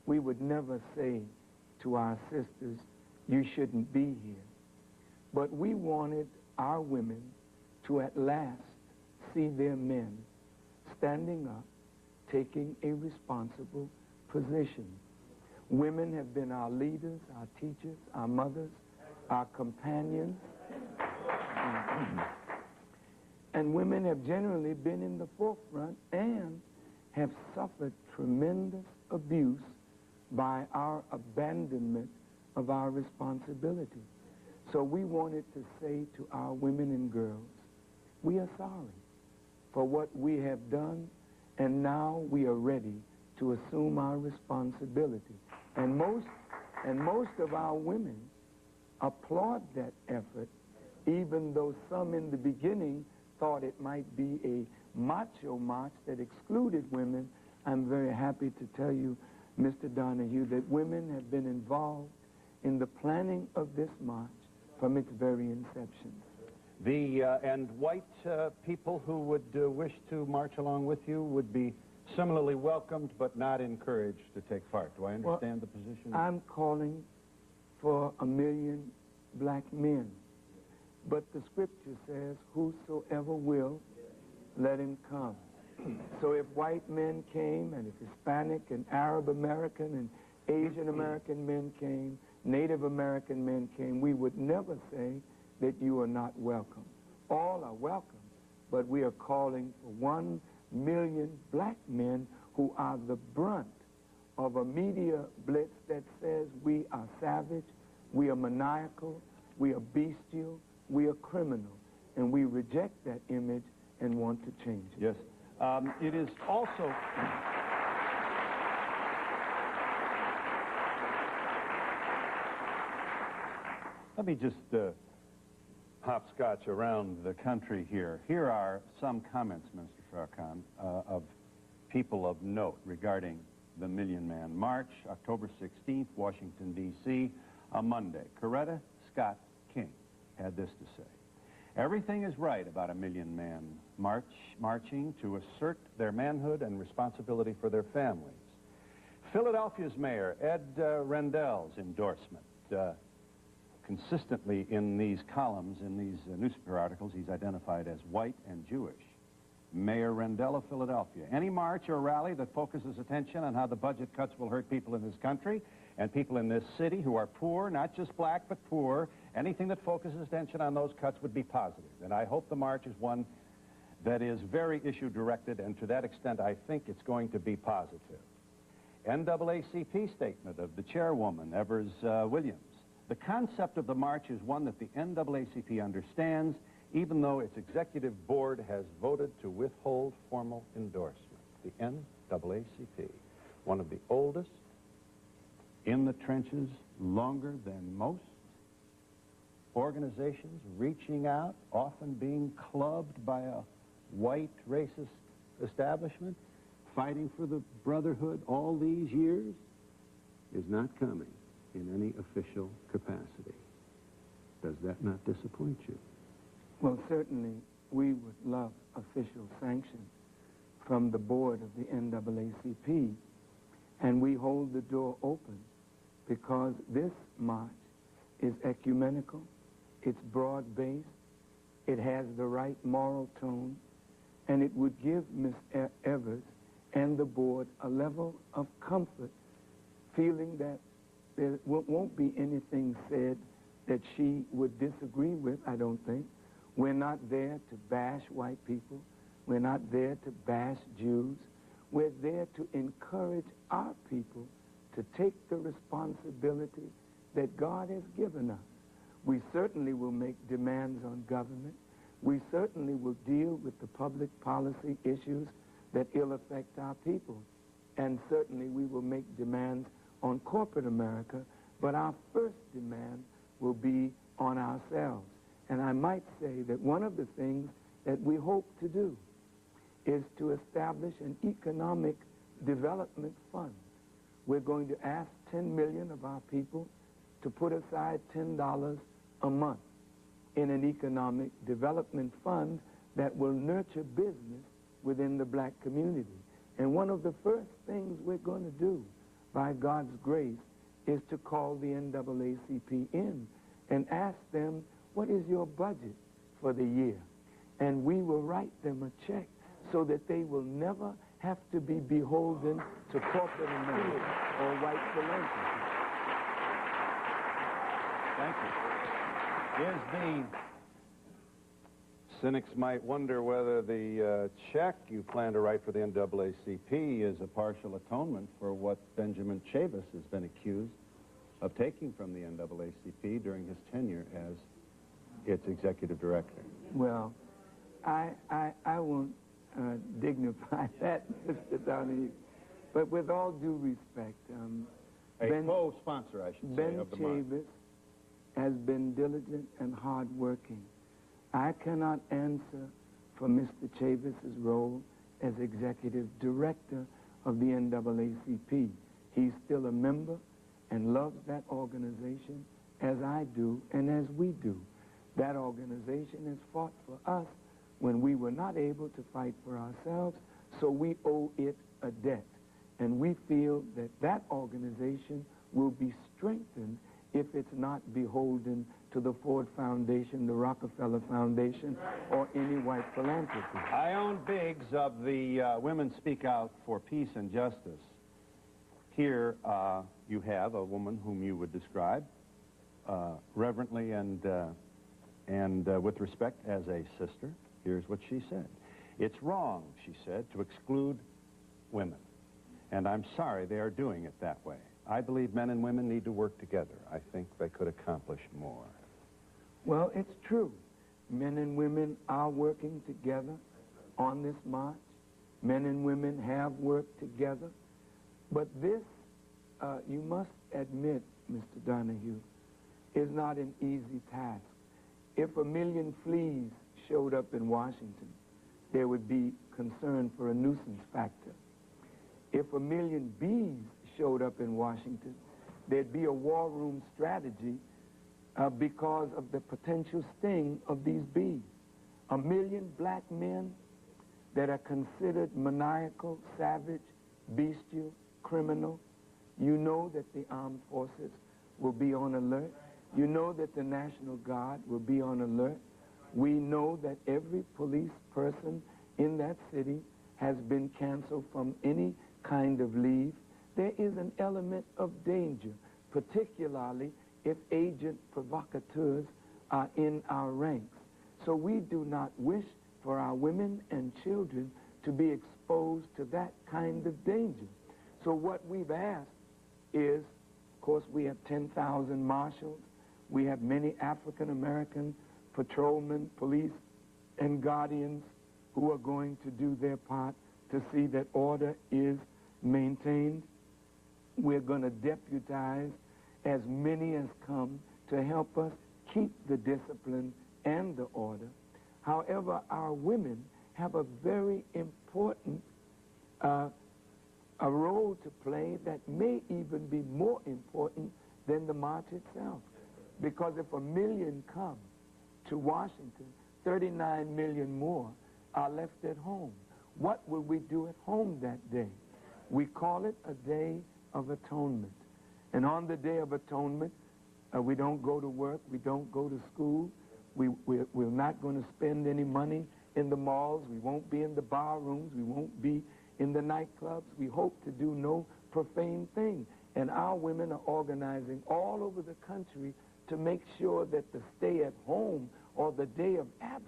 we would never say to our sisters, you shouldn't be here. But we wanted our women to at last see their men standing up, taking a responsible position. Women have been our leaders, our teachers, our mothers, our companions. And women have generally been in the forefront and have suffered tremendous abuse by our abandonment of our responsibility. So we wanted to say to our women and girls, we are sorry for what we have done, and now we are ready to assume our responsibility. And most of our women applaud that effort, even though some in the beginning thought it might be a macho march that excluded women. I'm very happy to tell you, Mr. Donahue, that women have been involved in the planning of this march from its very inception. And white people who would wish to march along with you would be similarly welcomed but not encouraged to take part. Do I understand the position? I'm calling for 1 million black men. But the scripture says, whosoever will, let him come. So if white men came, and if Hispanic and Arab American and Asian American men came, Native American men came, we would never say that you are not welcome. All are welcome, but we are calling for 1 million black men who are the brunt of a media blitz that says we are savage, we are maniacal, we are bestial, we are criminal, and we reject that image and want to change it. Yes. It is also... Let me just hopscotch around the country here. Here are some comments, Minister Farrakhan, of people of note regarding the Million Man March, October 16th, Washington, D.C., a Monday. Coretta Scott King had this to say. Everything is right about a Million Man marching to assert their manhood and responsibility for their families. Philadelphia's mayor, Ed Rendell's endorsement. Consistently in these columns, in these newspaper articles, he's identified as white and Jewish. Mayor Rendell of Philadelphia. Any march or rally that focuses attention on how the budget cuts will hurt people in this country and people in this city who are poor, not just black, but poor, anything that focuses attention on those cuts would be positive. And I hope the march is one that is very issue-directed, and to that extent, I think it's going to be positive. NAACP statement of the chairwoman, Evers Williams. The concept of the march is one that the NAACP understands, even though its executive board has voted to withhold formal endorsement. The NAACP, one of the oldest, in the trenches, longer than most organizations, reaching out, often being clubbed by a white racist establishment, fighting for the brotherhood all these years, is not coming in any official capacity. Does that not disappoint you? Well, certainly we would love official sanction from the board of the NAACP, and we hold the door open because this march is ecumenical, it's broad-based, it has the right moral tone, and it would give Ms. Evers and the board a level of comfort, feeling that there won't be anything said that she would disagree with, I don't think. We're not there to bash white people. We're not there to bash Jews. We're there to encourage our people to take the responsibility that God has given us. We certainly will make demands on government. We certainly will deal with the public policy issues that ill affect our people. And certainly we will make demands on corporate America, but our first demand will be on ourselves. And I might say that one of the things that we hope to do is to establish an economic development fund. We're going to ask 10 million of our people to put aside $10 a month in an economic development fund that will nurture business within the black community. And one of the first things we're going to do, by God's grace, is to call the NAACP in and ask them, what is your budget for the year? And we will write them a check so that they will never have to be beholden to corporate America or white philanthropy. Thank you. Cynics might wonder whether the check you plan to write for the NAACP is a partial atonement for what Benjamin Chavis has been accused of taking from the NAACP during his tenure as its executive director. Well, I won't dignify that, Mr. Donahue. But with all due respect, a co-sponsor, I should say, of the march. Ben Chavis has been diligent and hardworking. I cannot answer for Mr. Chavis's role as executive director of the NAACP. He's still a member and loves that organization as I do and as we do. That organization has fought for us when we were not able to fight for ourselves, so we owe it a debt. And we feel that that organization will be strengthened if it's not beholden to the Ford Foundation, the Rockefeller Foundation, or any white philanthropy. Ione Biggs of the Women Speak Out for Peace and Justice. Here you have a woman whom you would describe reverently and with respect as a sister. Here's what she said. It's wrong, she said, to exclude women. And I'm sorry they are doing it that way. I believe men and women need to work together. I think they could accomplish more. Well, it's true. Men and women are working together on this march. Men and women have worked together. But this, you must admit, Mr. Donahue, is not an easy task. If 1 million fleas showed up in Washington, there would be concern for a nuisance factor. If 1 million bees showed up in Washington, there'd be a war room strategy because of the potential sting of these bees. 1 million black men that are considered maniacal, savage, bestial, criminal, You know that the armed forces will be on alert. You know that the National Guard will be on alert. We know that every police person in that city has been canceled from any kind of leave. There is an element of danger, particularly if agent provocateurs are in our ranks. So we do not wish for our women and children to be exposed to that kind of danger. So what we've asked is, of course, we have 10,000 marshals. We have many African-American patrolmen, police, and guardians who are going to do their part to see that order is maintained. We're going to deputize as many as come to help us keep the discipline and the order. However, our women have a very important a role to play that may even be more important than the march itself. Because if 1 million come to Washington, 39 million more are left at home. What will we do at home that day? We call it a day of atonement. And on the Day of Atonement, we don't go to work, we don't go to school, we're not going to spend any money in the malls, we won't be in the bar rooms, we won't be in the nightclubs. We hope to do no profane thing. And our women are organizing all over the country to make sure that the stay at home or the day of absence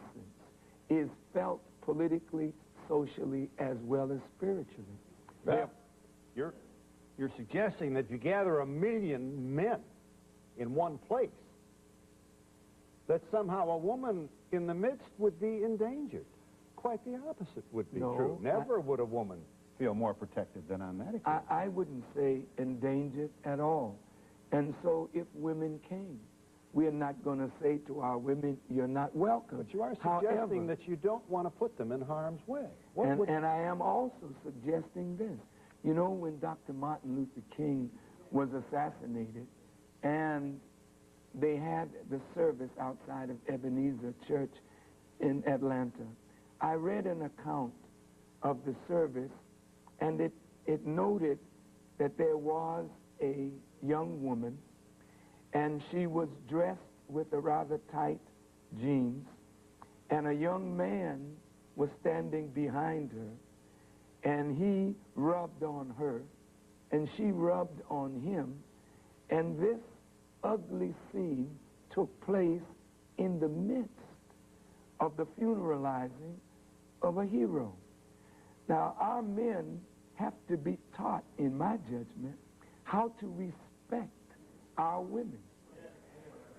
is felt politically, socially, as well as spiritually. Well, you're suggesting that if you gather 1 million men in one place, that somehow a woman in the midst would be endangered. Quite the opposite would be true. Never would a woman feel more protected than on that occasion. I wouldn't say endangered at all. And so if women came, we are not going to say to our women, you're not welcome. But you are suggesting that you don't want to put them in harm's way. And I am also suggesting this. You know, when Dr. Martin Luther King was assassinated and they had the service outside of Ebenezer Church in Atlanta, I read an account of the service, and it noted that there was a young woman, and she was dressed with a rather tight jeans, and a young man was standing behind her, and he rubbed on her, and she rubbed on him, and this ugly scene took place in the midst of the funeralizing of a hero. Now, our men have to be taught, in my judgment, how to respect our women.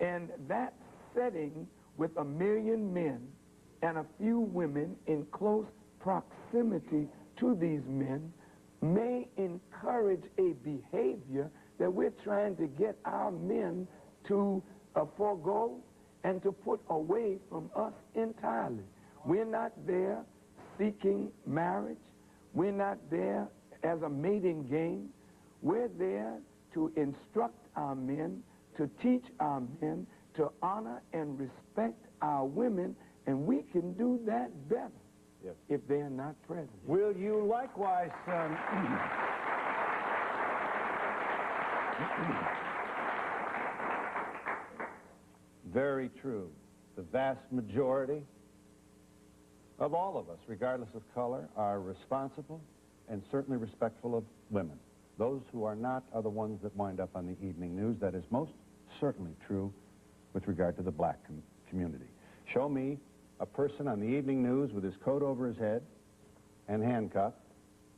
And that setting with 1 million men and a few women in close proximity to these men may encourage a behavior that we're trying to get our men to forego and to put away from us entirely. We're not there seeking marriage. We're not there as a mating game. We're there to instruct our men, to teach our men, to honor and respect our women, and we can do that better if they're not present. Will you likewise, very true. The vast majority of all of us, regardless of color, are responsible and certainly respectful of women. Those who are not are the ones that wind up on the evening news. That is most certainly true with regard to the black community. Show me a person on the evening news with his coat over his head and handcuffed,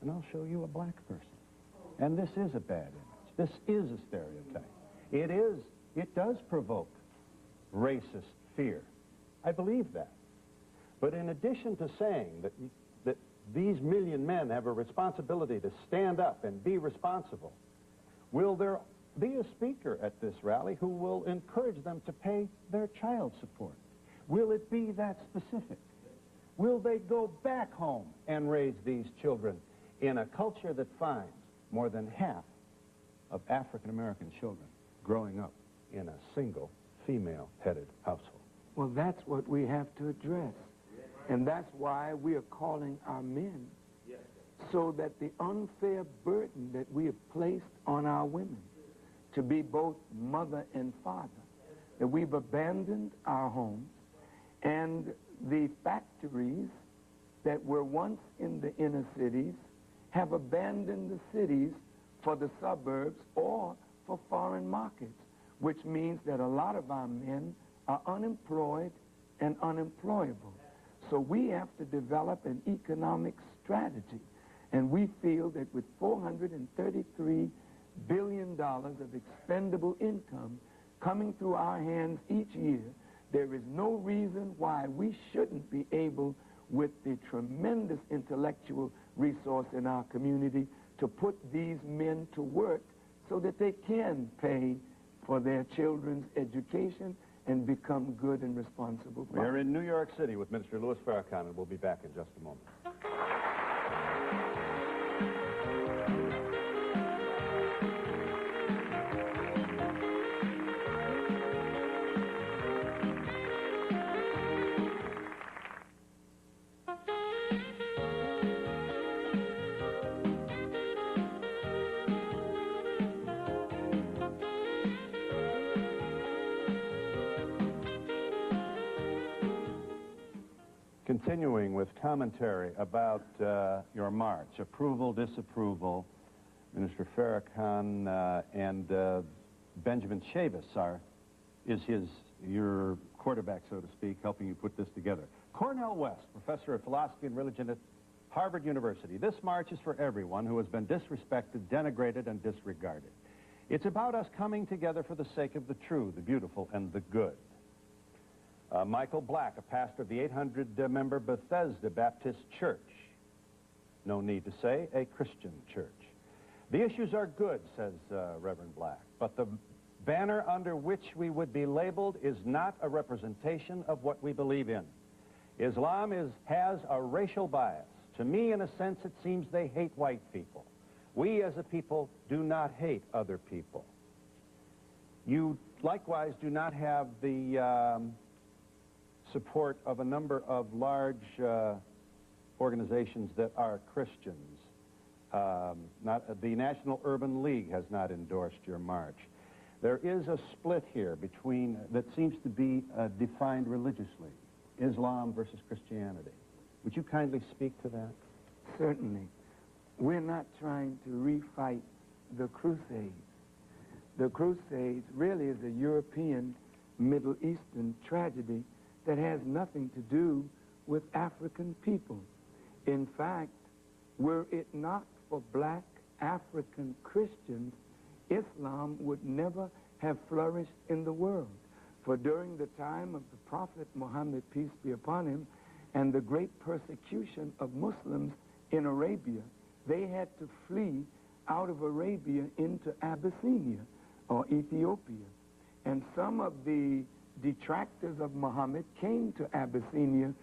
and I'll show you a black person. And this is a bad image. This is a stereotype. It does provoke racist fear. I believe that. But in addition to saying that these 1 million men have a responsibility to stand up and be responsible, will there be a speaker at this rally who will encourage them to pay their child support? Will it be that specific? Will they go back home and raise these children in a culture that finds more than half of African-American children growing up in a single female-headed household? Well, that's what we have to address. And that's why we are calling our men so that the unfair burden that we have placed on our women to be both mother and father, that we've abandoned our homes, and the factories that were once in the inner cities have abandoned the cities for the suburbs or for foreign markets, which means that a lot of our men are unemployed and unemployable. So we have to develop an economic strategy. And we feel that with $433 billion of expendable income coming through our hands each year, there is no reason why we shouldn't be able, with the tremendous intellectual resource in our community, to put these men to work so that they can pay for their children's education and become good and responsible fathers. We're in New York City with Minister Louis Farrakhan, and we'll be back in just a moment. Continuing with commentary about your march, approval, disapproval, Minister Farrakhan and Benjamin Chavis is your quarterback, so to speak, helping you put this together. Cornel West, professor of philosophy and religion at Harvard University. This march is for everyone who has been disrespected, denigrated, and disregarded. It's about us coming together for the sake of the true, the beautiful, and the good. Michael Black, a pastor of the 800-member Bethesda Baptist Church. No need to say, a Christian church. The issues are good, says Reverend Black, but the banner under which we would be labeled is not a representation of what we believe in. Islam has a racial bias. To me, in a sense, it seems they hate white people. We, as a people, do not hate other people. You, likewise, do not have the support of a number of large organizations that are Christians. The National Urban League has not endorsed your march. There is a split here between, that seems to be defined religiously, Islam versus Christianity. Would you kindly speak to that? Certainly. We're not trying to refight the Crusades. The Crusades really is a European, Middle Eastern tragedy that has nothing to do with African people. In fact, were it not for black African Christians, Islam would never have flourished in the world. For during the time of the Prophet Muhammad, peace be upon him, and the great persecution of Muslims in Arabia, they had to flee out of Arabia into Abyssinia or Ethiopia. And some of the detractors of Muhammad came to Abyssinia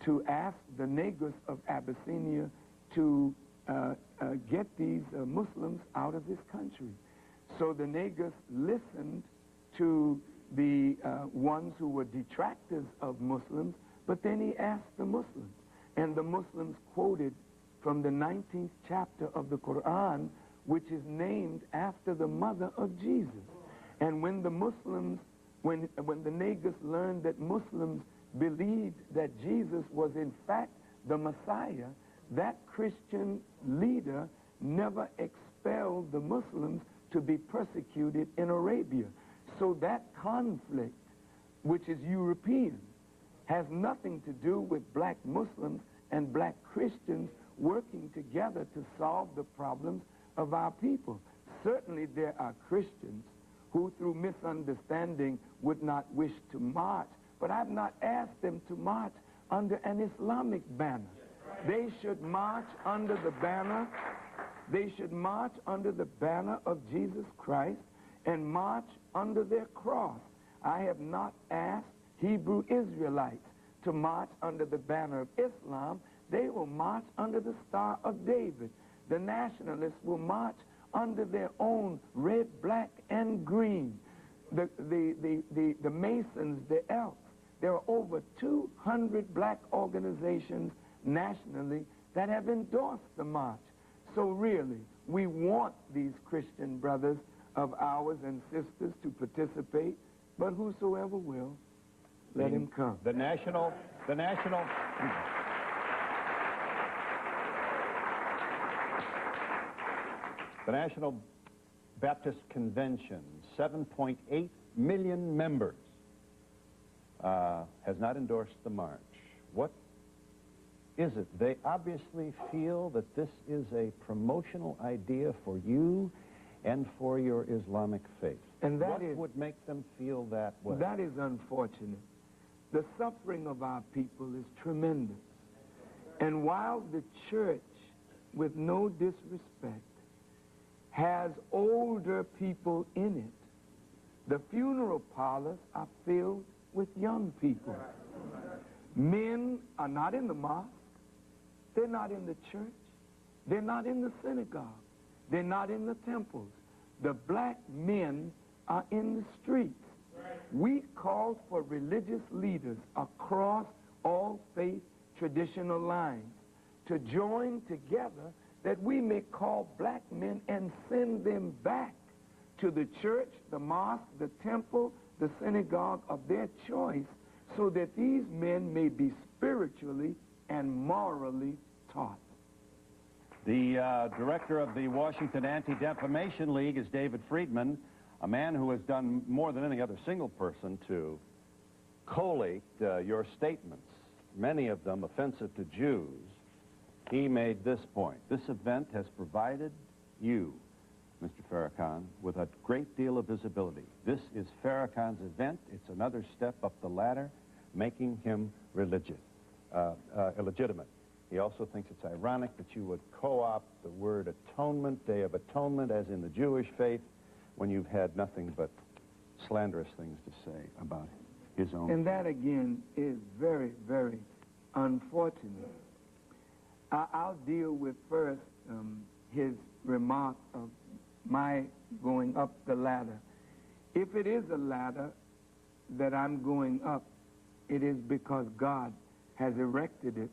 to ask the Negus of Abyssinia to get these Muslims out of this country. So the Negus listened to the ones who were detractors of Muslims, but then he asked the Muslims. And the Muslims quoted from the 19th chapter of the Quran, which is named after the mother of Jesus. And when the Muslims, when the Negus learned that Muslims believed that Jesus was in fact the Messiah, that Christian leader never expelled the Muslims to be persecuted in Arabia. So that conflict, which is European, has nothing to do with black Muslims and black Christians working together to solve the problems of our people. Certainly there are Christians who through misunderstanding would not wish to march, but I've not asked them to march under an Islamic banner. They should march under the banner, they should march under the banner of Jesus Christ and march under their cross. I have not asked Hebrew Israelites to march under the banner of Islam. They will march under the Star of David. The nationalists will march under their own red, black, and green. The Masons, the Elks. There are over 200 black organizations nationally that have endorsed the march. So really, we want these Christian brothers of ours and sisters to participate, but whosoever will, let him come. The National Baptist Convention, 7.8 million members, has not endorsed the march. What is it? They obviously feel that this is a promotional idea for you and for your Islamic faith. And that what would make them feel that way? That is unfortunate. The suffering of our people is tremendous. And while the church, with no disrespect, has older people in it, the funeral parlors are filled with young people. Men are not in the mosque. They're not in the church. They're not in the synagogue. They're not in the temples. The black men are in the streets. We call for religious leaders across all faith traditional lines to join together that we may call black men and send them back to the church, the mosque, the temple, the synagogue of their choice, so that these men may be spiritually and morally taught. The director of the Washington Anti-Defamation League is David Friedman, a man who has done more than any other single person to collate your statements, many of them offensive to Jews. He made this point. This event has provided you, Mr. Farrakhan, with a great deal of visibility. This is Farrakhan's event. It's another step up the ladder, making him illegitimate. He also thinks it's ironic that you would co-opt the word atonement, Day of Atonement, as in the Jewish faith, when you've had nothing but slanderous things to say about his own. And that, again, is very, very unfortunate. I'll deal with first his remark of my going up the ladder. If it is a ladder that I'm going up, it is because God has erected it.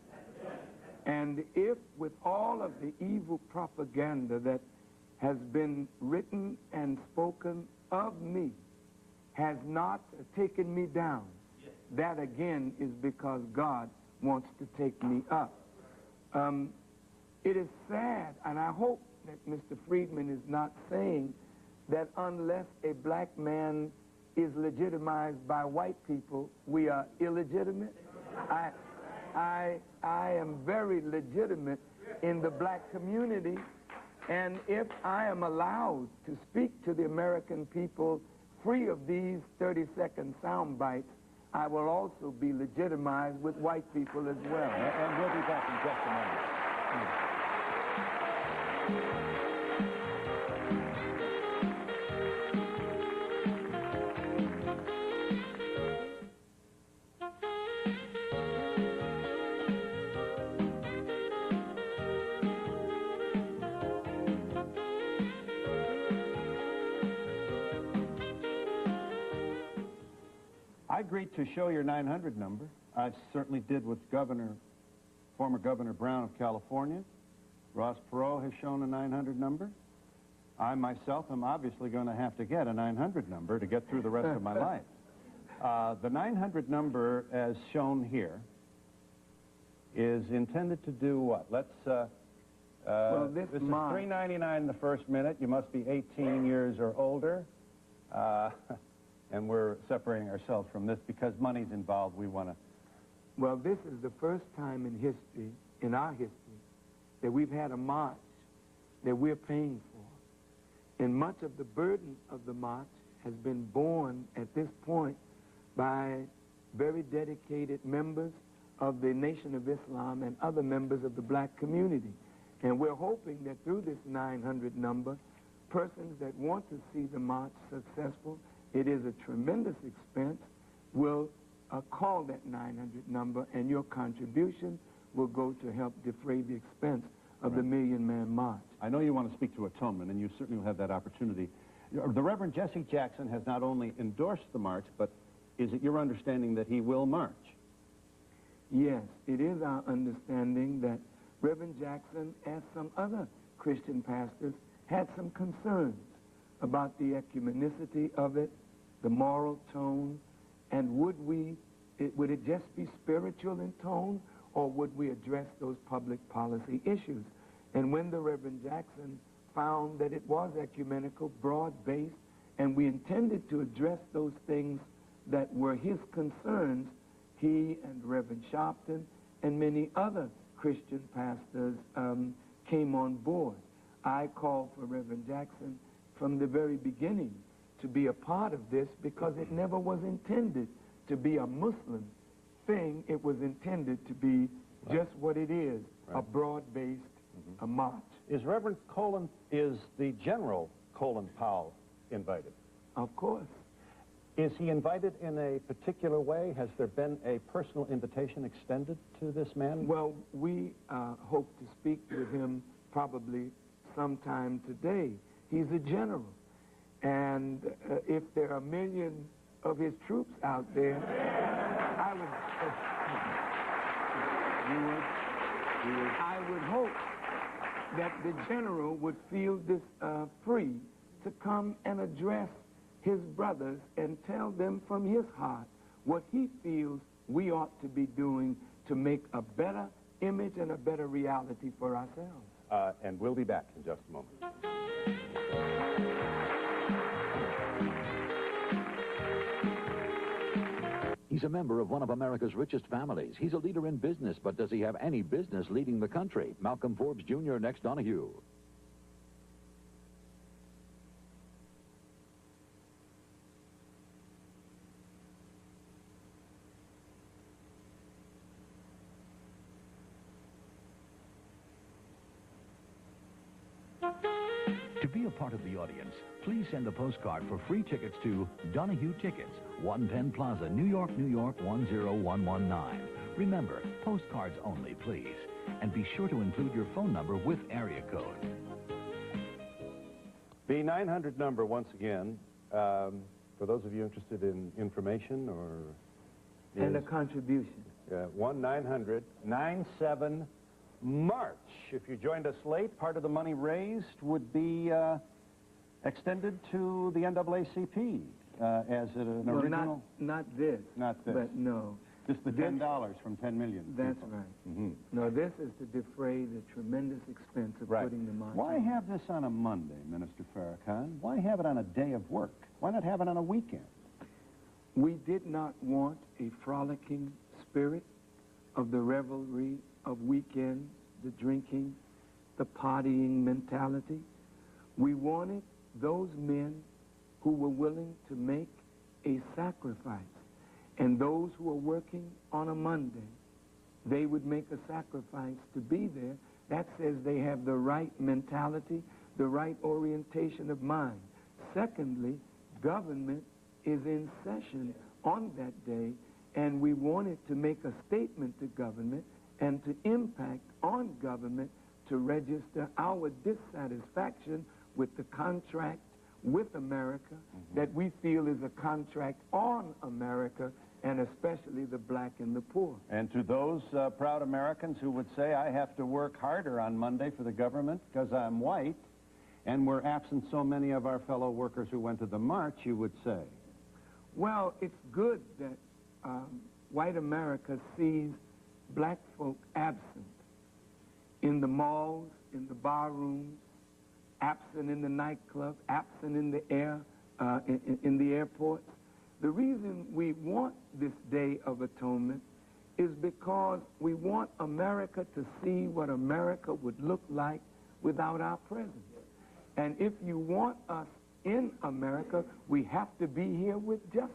And if with all of the evil propaganda that has been written and spoken of me has not taken me down, that again is because God wants to take me up. It is sad, and I hope that Mr. Friedman is not saying that unless a black man is legitimized by white people, we are illegitimate. I am very legitimate in the black community, and if I am allowed to speak to the American people free of these 30-second sound bites, I will also be legitimized with white people as well. And we'll be back in just a moment. I agreed to show your 900 number. I certainly did with former Governor Brown of California. Ross Perot has shown a 900 number. I myself am obviously going to have to get a 900 number to get through the rest of my life. The 900 number, as shown here, is intended to do what? Let's, this is $3.99 the first minute. You must be 18 years or older. And we're separating ourselves from this because money's involved. We want to... Well, this is the first time in history, in our history, that we've had a march that we're paying for. And much of the burden of the march has been borne at this point by very dedicated members of the Nation of Islam and other members of the black community. And we're hoping that through this 900 number, persons that want to see the march successful, it is a tremendous expense, will call that 900 number, and your contribution will go to help defray the expense of the Million Man March. I know you want to speak to atonement, and you certainly will have that opportunity. The Reverend Jesse Jackson has not only endorsed the march, but is it your understanding that he will march? Yes, it is our understanding that Reverend Jackson, as some other Christian pastors, had some concerns about the ecumenicity of it, the moral tone, and would it just be spiritual in tone, or would we address those public policy issues? And when the Reverend Jackson found that it was ecumenical, broad-based, and we intended to address those things that were his concerns, he and Reverend Sharpton and many other Christian pastors came on board. I called for Reverend Jackson from the very beginning to be a part of this because it never was intended to be a Muslim thing. It was intended to be just what it is, a broad-based a march. Is Reverend Colin, is the General Colin Powell invited? Of course. Is he invited in a particular way? Has there been a personal invitation extended to this man? Well, we hope to speak with him probably sometime today. He's a general. And if there are a million of his troops out there, I would hope that the general would feel this free to come and address his brothers and tell them from his heart what he feels we ought to be doing to make a better image and a better reality for ourselves. And we'll be back in just a moment. He's a member of one of America's richest families. He's a leader in business, but does he have any business leading the country? Malcolm Forbes Jr. next, Donahue. To be a part of the audience, please send a postcard for free tickets to Donahue Tickets, 110 Plaza, New York, New York, 10119. Remember, postcards only, please. And be sure to include your phone number with area code. The 900 number, once again, for those of you interested in information or... And a contribution. 1-900-97-MARCH. If you joined us late, part of the money raised would be extended to the NAACP as an original... Not this. Not this. But no. Just the $10 from 10 million. That's right. No, this is to defray the tremendous expense of putting the march. Why have this on a Monday, Minister Farrakhan? Why have it on a day of work? Why not have it on a weekend? We did not want a frolicking spirit of the revelry of weekends, the drinking, the partying mentality. We wanted those men who were willing to make a sacrifice. And those who are working on a Monday, they would make a sacrifice to be there. That says they have the right mentality, the right orientation of mind. Secondly, government is in session on that day, and we wanted to make a statement to government and to impact on government to register our dissatisfaction with the contract with America that we feel is a contract on America, and especially the black and the poor. And to those proud Americans who would say, I have to work harder on Monday for the government because I'm white, and we're absent so many of our fellow workers who went to the march, you would say? Well, it's good that white America sees black folk absent in the malls, in the bar rooms, absent in the nightclub, absent in the air, in the airports. The reason we want this Day of Atonement is because we want America to see what America would look like without our presence. And if you want us in America, we have to be here with justice.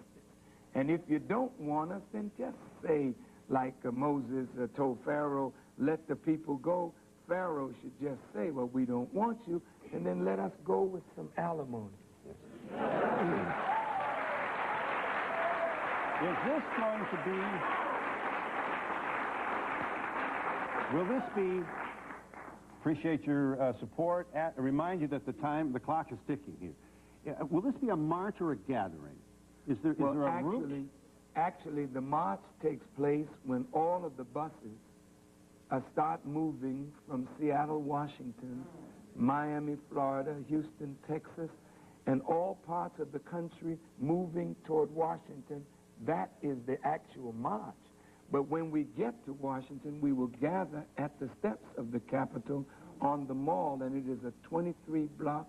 And if you don't want us, then just say, like Moses told Pharaoh, let the people go. Pharaoh should just say, well, we don't want you, and then let us go with some alimony. Is this going to be... Will this be... Appreciate your support. Remind you that the clock is ticking here. Will this be a march or a gathering? Is there a route? Actually, the march takes place when all of the buses start moving from Seattle, Washington, Miami, Florida, Houston, Texas, and all parts of the country moving toward Washington. That is the actual march. But when we get to Washington, we will gather at the steps of the Capitol on the Mall, and it is a 23-block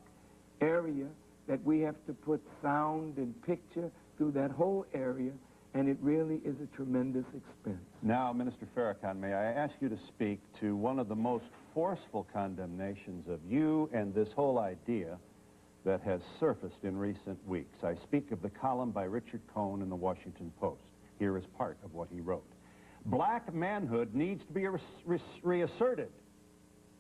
area that we have to put sound and picture through that whole area, and it really is a tremendous expense. Now, Minister Farrakhan, may I ask you to speak to one of the most forceful condemnations of you and this whole idea that has surfaced in recent weeks. I speak of the column by Richard Cohn in the Washington Post. Here is part of what he wrote. Black manhood needs to be reasserted.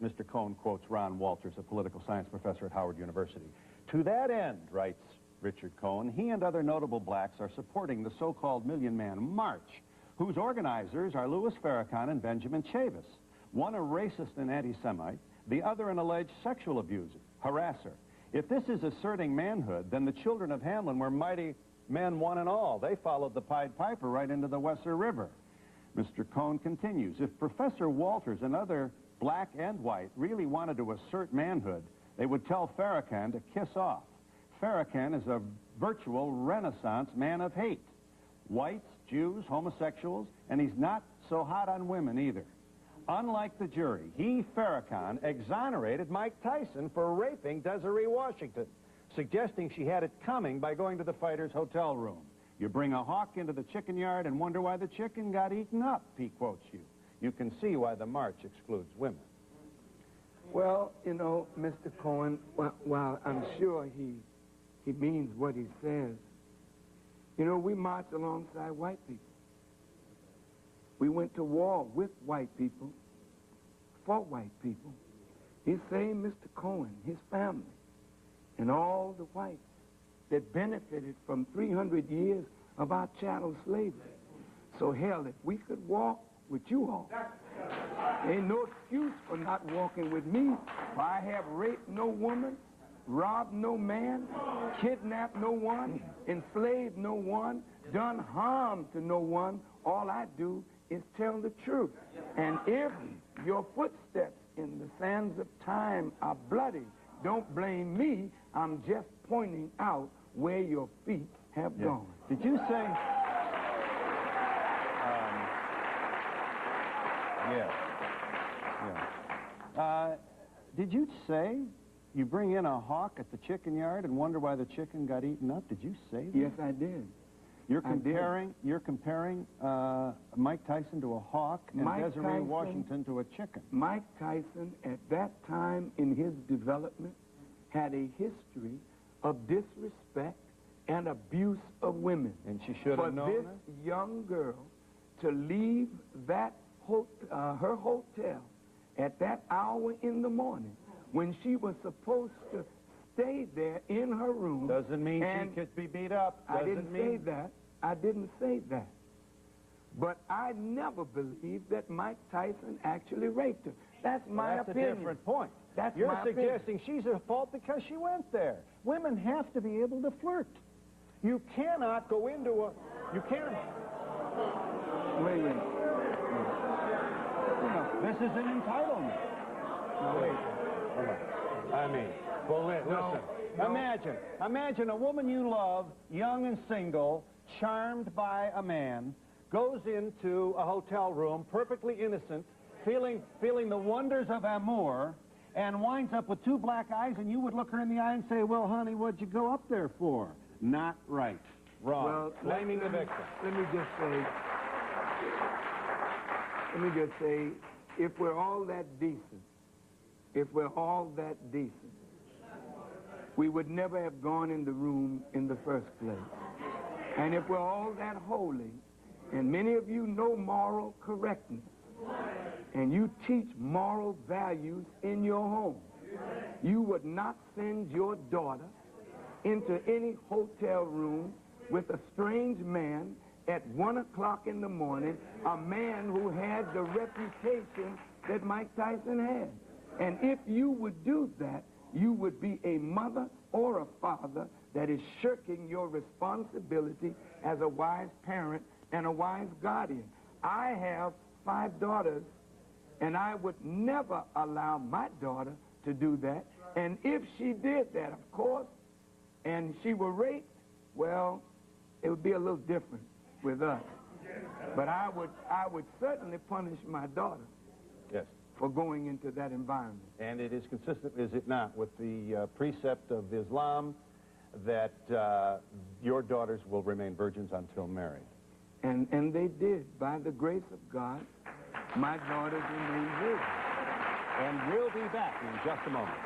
Mr. Cohn quotes Ron Walters, a political science professor at Howard University. To that end, writes Richard Cohn, he and other notable blacks are supporting the so-called Million Man March, whose organizers are Louis Farrakhan and Benjamin Chavis, one a racist and anti-Semite, the other an alleged sexual abuser, harasser. If this is asserting manhood, then the children of Hamlin were mighty men one and all. They followed the Pied Piper right into the Weser River. Mr. Cohn continues, if Professor Walters and other black and white really wanted to assert manhood, they would tell Farrakhan to kiss off. Farrakhan is a virtual Renaissance man of hate. Whites, Jews, homosexuals, and he's not so hot on women either. Unlike the jury, he, Farrakhan, exonerated Mike Tyson for raping Desiree Washington, suggesting she had it coming by going to the fighter's hotel room. You bring a hawk into the chicken yard and wonder why the chicken got eaten up, he quotes you. You can see why the march excludes women. Well, you know, Mr. Cohen, while I'm sure he means what he says, you know, we march alongside white people. We went to war with white people, for white people. He's saying Mr. Cohen, his family, and all the whites that benefited from 300 years of our chattel slavery. So hell, if we could walk with you all, ain't no excuse for not walking with me. For I have raped no woman, robbed no man, kidnapped no one, enslaved no one, done harm to no one. All I do is tell the truth. And if your footsteps in the sands of time are bloody, don't blame me. I'm just pointing out where your feet have gone. Did you say... did you say you bring in a hawk at the chicken yard and wonder why the chicken got eaten up? Did you say that? Yes, I did. You're comparing Mike Tyson to a hawk and Desiree Washington to a chicken. Mike Tyson, at that time in his development, had a history of disrespect and abuse of women. And she should have known For this young girl to leave that her hotel at that hour in the morning when she was supposed to stay there in her room. Doesn't mean she could be beat up. I didn't say that. I didn't say that. But I never believed that Mike Tyson actually raped her. That's my opinion. That's a different point. You're suggesting she's at fault because she went there. Women have to be able to flirt. You cannot go into a... You can't... Wait a minute. This is an entitlement. No, wait. I mean, well, listen. Imagine a woman you love, young and single, charmed by a man, goes into a hotel room, perfectly innocent, feeling the wonders of amour, and winds up with two black eyes, and you would look her in the eye and say, well, honey, what'd you go up there for? Not right. Wrong. Well, blaming the victim. Let me just say, if we're all that decent, we would never have gone in the room in the first place. And if we're all that holy, and many of you know moral correctness, and you teach moral values in your home, you would not send your daughter into any hotel room with a strange man at 1 o'clock in the morning, a man who had the reputation that Mike Tyson had. And if you would do that, you would be a mother or a father that is shirking your responsibility as a wise parent and a wise guardian. I have 5 daughters And I would never allow my daughter to do that. And if she did that, of course, and she were raped, well, it would be a little different with us. But I would certainly punish my daughter. Yes. For going into that environment. And it is consistent, is it not, with the precept of Islam that your daughters will remain virgins until married? And they did. By the grace of God, my daughters remain virgins. And we'll be back in just a moment.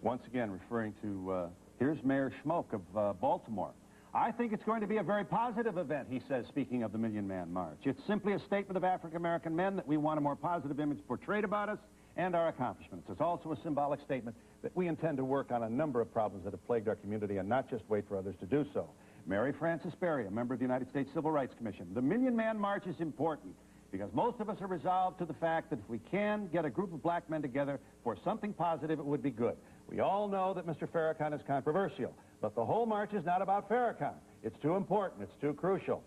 Once again, referring to, here's Mayor Schmoke of Baltimore. I think it's going to be a very positive event, he says, speaking of the Million Man March. It's simply a statement of African-American men that we want a more positive image portrayed about us and our accomplishments. It's also a symbolic statement that we intend to work on a number of problems that have plagued our community and not just wait for others to do so. Mary Frances Berry, a member of the United States Civil Rights Commission. The Million Man March is important because most of us are resolved to the fact that if we can get a group of black men together for something positive, it would be good. We all know that Mr. Farrakhan is controversial, but the whole march is not about Farrakhan. It's too important. It's too crucial.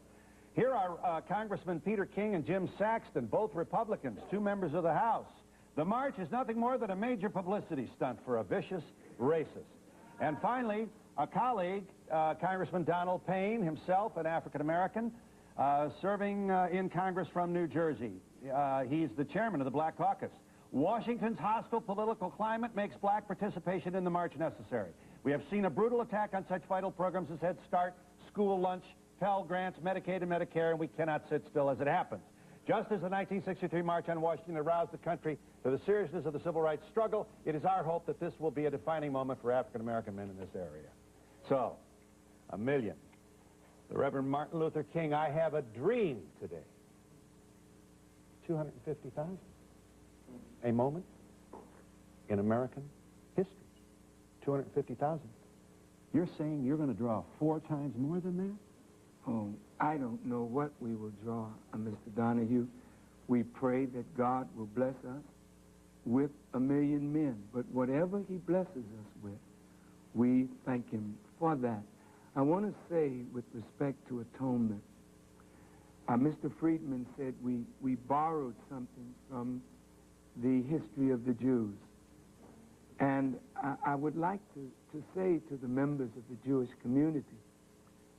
Here are Congressman Peter King and Jim Saxton, both Republicans, two members of the House. The march is nothing more than a major publicity stunt for a vicious racist. And finally, a colleague, Congressman Donald Payne, himself an African-American, serving in Congress from New Jersey. He's the chairman of the Black Caucus. Washington's hostile political climate makes black participation in the march necessary. We have seen a brutal attack on such vital programs as Head Start, school lunch, Pell Grants, Medicaid and Medicare, and we cannot sit still as it happens. Just as the 1963 March on Washington aroused the country to the seriousness of the civil rights struggle, it is our hope that this will be a defining moment for African-American men in this area. So, a million. The Reverend Martin Luther King, I have a dream today. 250,000. A moment in American history. 250,000. You're saying you're going to draw 4 times more than that? Oh, I don't know what we will draw, Mr. Donahue. We pray that God will bless us with 1 million men. But whatever he blesses us with, we thank him for that. I want to say, with respect to atonement, Mr. Friedman said we borrowed something from the history of the Jews. And I would like to say to the members of the Jewish community,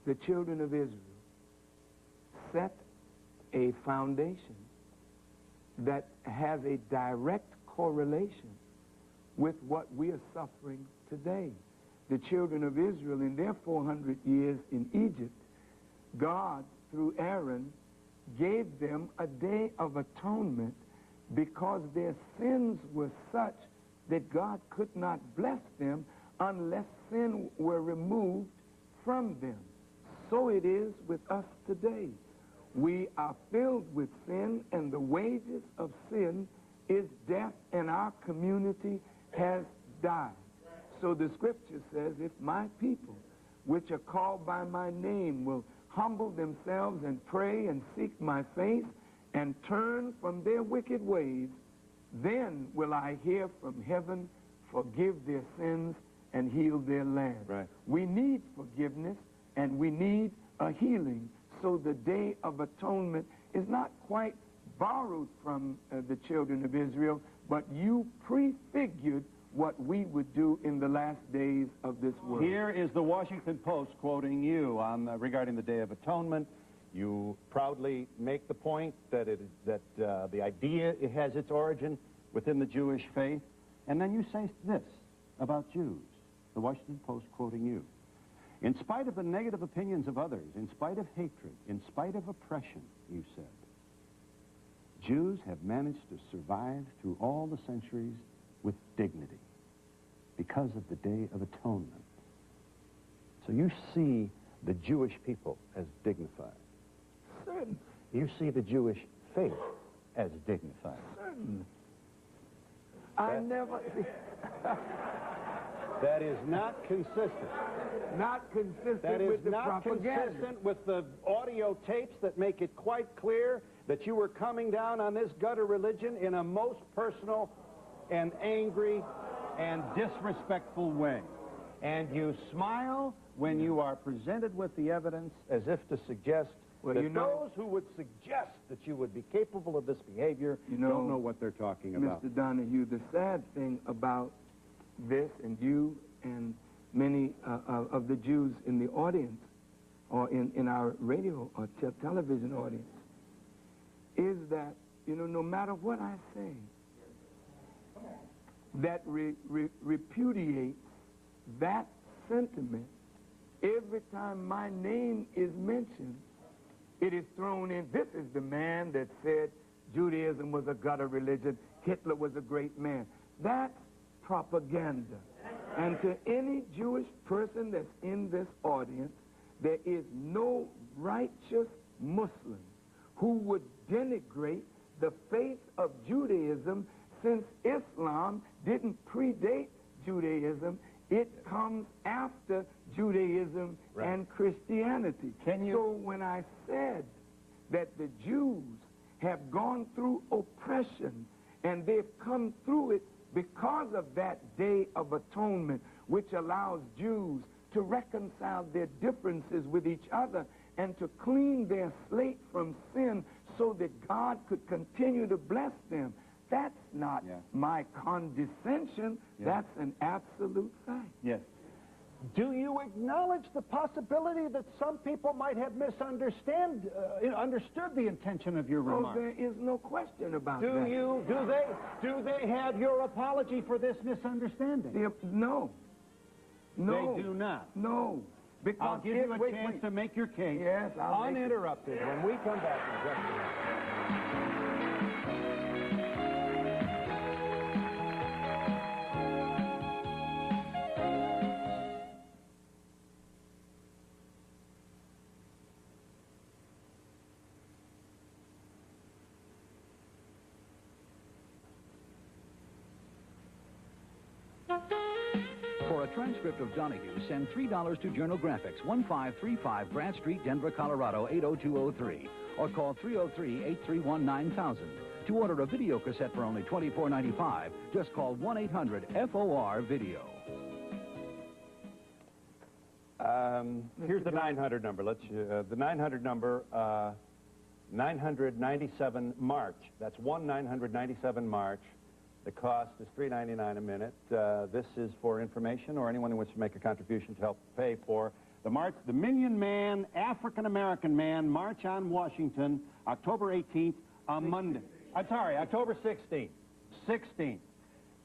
the children of Israel set a foundation that has a direct correlation with what we are suffering today. The children of Israel, in their 400 years in Egypt, God, through Aaron, gave them a day of atonement because their sins were such that God could not bless them unless sin were removed from them. So it is with us today. We are filled with sin, and the wages of sin is death, and our community has died. So the scripture says, if my people, which are called by my name, will humble themselves and pray and seek my face and turn from their wicked ways, then will I hear from heaven, forgive their sins, and heal their land. Right. We need forgiveness, and we need a healing. So the Day of Atonement is not quite borrowed from the children of Israel, but you prefigured what we would do in the last days of this world. Here is the Washington Post quoting you on regarding the Day of Atonement. You proudly make the point that the idea has its origin within the Jewish faith, and then you say this about Jews. The Washington Post quoting you. In spite of the negative opinions of others, in spite of hatred, in spite of oppression, you said, Jews have managed to survive through all the centuries with dignity because of the Day of Atonement. So you see the Jewish people as dignified. Certain. You see the Jewish faith as dignified. Certain. I never... That is not consistent. Not consistent That is with the not propaganda. consistent with the audio tapes that make it quite clear that you were coming down on this gutter religion in a most personal and angry and disrespectful way. And you smile when you are presented with the evidence as if to suggest that those who would suggest that you would be capable of this behavior don't know what they're talking about. Mr. Donahue, the sad thing about this, and you and many of the Jews in the audience, or in our radio or television audience, is that, no matter what I say, that repudiates that sentiment, every time my name is mentioned, it is thrown in. This is the man that said Judaism was a gutter religion, Hitler was a great man. That's propaganda. And to any Jewish person that's in this audience, there is no righteous Muslim who would denigrate the faith of Judaism, since Islam didn't predate Judaism. It comes after Judaism and Christianity. So when I said that the Jews have gone through oppression and they've come through it because of that Day of Atonement, which allows Jews to reconcile their differences with each other and to clean their slate from sin so that God could continue to bless them. That's not my condescension. That's an absolute fact. Yes. Do you acknowledge the possibility that some people might have understood the intention of your remarks? Oh, there is no question about that. Do they have your apology for this misunderstanding? No. No. They do not? No. Because I'll give you a chance to make your case. Yes, uninterrupted when we come back in just a minute. For a transcript of Donahue, send $3 to Journal Graphics, 1535 Grant Street, Denver, Colorado, 80203. Or call 303-831-9000. To order a video cassette for only $24.95, just call 1-800-FOR-VIDEO. Here's the 900 number. The 900 number, 997 March. That's 1-997 March. The cost is $3.99 a minute. This is for information or anyone who wants to make a contribution to help pay for the march, the Million Man, African-American Man March on Washington, October 18th, on Monday. I'm sorry, October 16th. 16th.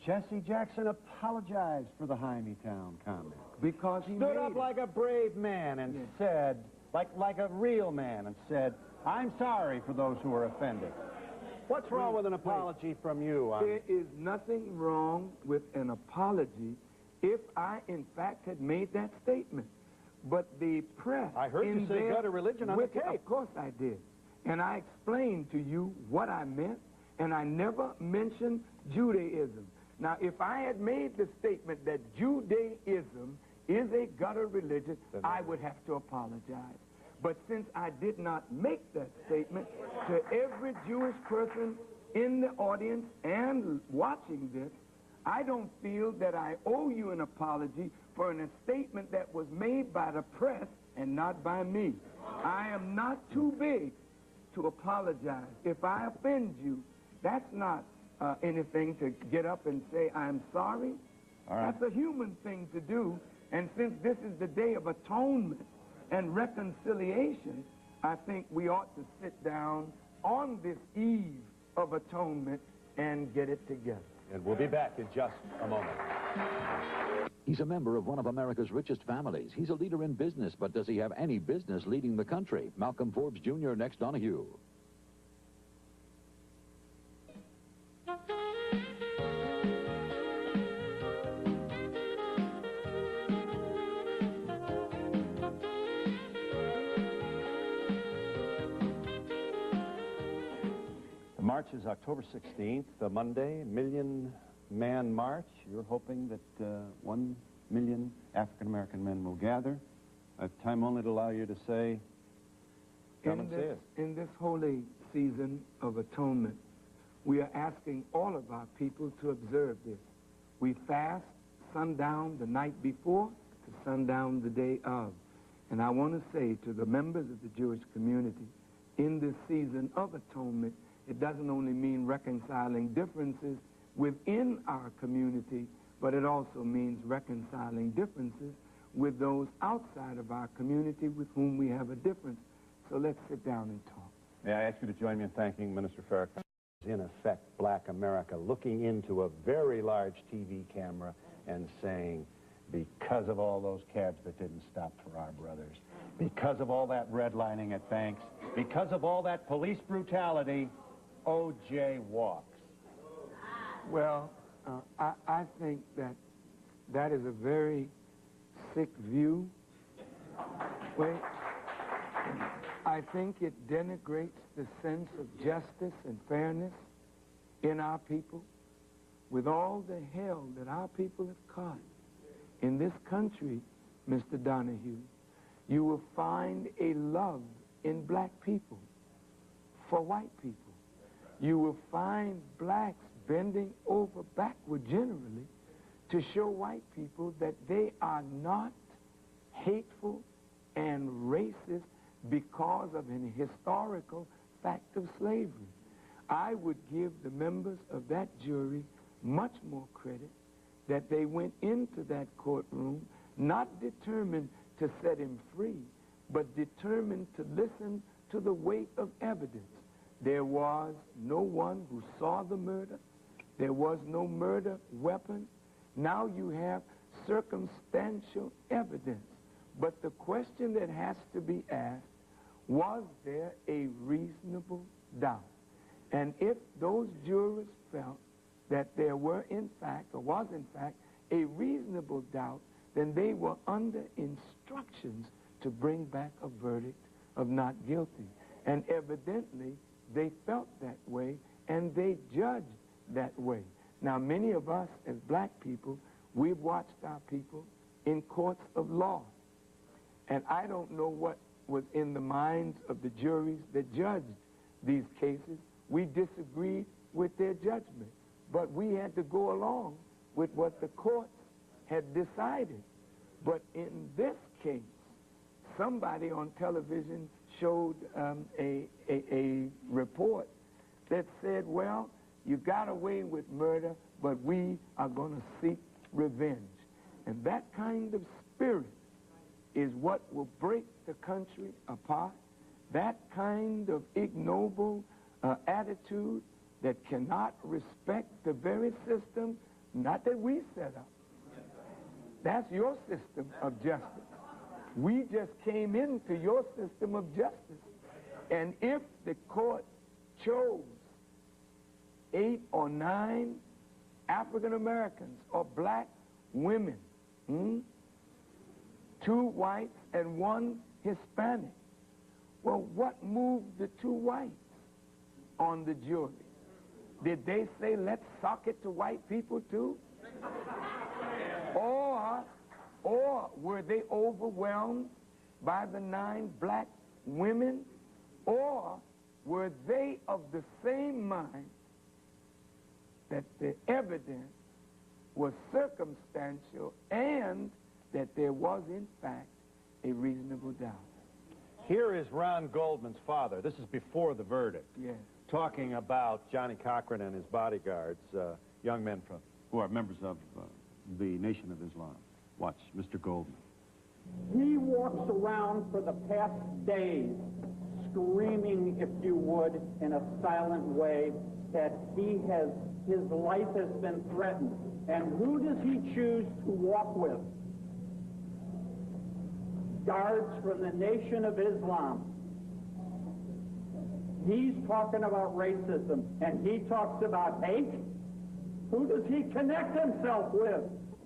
Jesse Jackson apologized for the Hymietown comment. Because he stood up like a brave man and said, like a real man, and said, I'm sorry for those who are offended. What's wrong with an apology from you? There is nothing wrong with an apology if I, in fact, had made that statement. But the press... I heard you say gutter religion on the tape. Of course I did. And I explained to you what I meant, and I never mentioned Judaism. Now, if I had made the statement that Judaism is a gutter religion, I would have to apologize. But since I did not make that statement, to every Jewish person in the audience and watching this, I don't feel that I owe you an apology for a statement that was made by the press and not by me. I am not too big to apologize. If I offend you, that's not anything to get up and say, I'm sorry. All right. That's a human thing to do. And since this is the Day of Atonement and reconciliation, I think we ought to sit down on this eve of atonement and get it together. And we'll be back in just a moment. He's a member of one of America's richest families. He's a leader in business, but does he have any business leading the country? Malcolm Forbes Jr. next, Donahue. The march is October 16th, Monday, Million Man March. You're hoping that one million African-American men will gather. I have time only to allow you to say, come and say it. In this holy season of atonement, we are asking all of our people to observe this. We fast sundown the night before to sundown the day of. And I want to say to the members of the Jewish community, in this season of atonement, it doesn't only mean reconciling differences within our community, but it also means reconciling differences with those outside of our community with whom we have a difference. So let's sit down and talk. May I ask you to join me in thanking Minister Farrakhan? In effect, Black America looking into a very large TV camera and saying, because of all those cabs that didn't stop for our brothers, because of all that redlining at banks, because of all that police brutality, OJ walks. Well, I think that is a very sick view. Wait. I think it denigrates the sense of justice and fairness in our people. With all the hell that our people have caught in this country, Mr. Donahue, you will find a love in black people for white people. You will find blacks bending over backward generally to show white people that they are not hateful and racist because of an historical fact of slavery. I would give the members of that jury much more credit that they went into that courtroom not determined to set him free, but determined to listen to the weight of evidence. There was no one who saw the murder. There was no murder weapon. Now you have circumstantial evidence. But the question that has to be asked, was there a reasonable doubt? And if those jurors felt that there were in fact, or was in fact, a reasonable doubt, then they were under instructions to bring back a verdict of not guilty. And evidently, they felt that way, and they judged that way. Now, many of us as black people, we've watched our people in courts of law. And I don't know what was in the minds of the juries that judged these cases. We disagreed with their judgment, but we had to go along with what the courts had decided. But in this case, somebody on television showed a report that said, well, you got away with murder, but we are going to seek revenge. And that kind of spirit is what will break the country apart. That kind of ignoble attitude that cannot respect the very system, not that we set up. That's your system of justice. We just came into your system of justice. And if the court chose 8 or 9 African Americans or black women, 2 whites and 1 Hispanic, well, what moved the 2 whites on the jury? Did they say, let's sock it to white people too? Or were they overwhelmed by the 9 black women? Or were they of the same mind that the evidence was circumstantial and that there was, in fact, a reasonable doubt? Here is Ron Goldman's father. This is before the verdict. Yes. Talking about Johnny Cochran and his bodyguards, young men who are members of the Nation of Islam. Watch Mr. Goldman. He walks around for the past days screaming, if you would, in a silent way that his life has been threatened. And who does he choose to walk with? Guards from the Nation of Islam. He's talking about racism, and he talks about hate. Who does he connect himself with?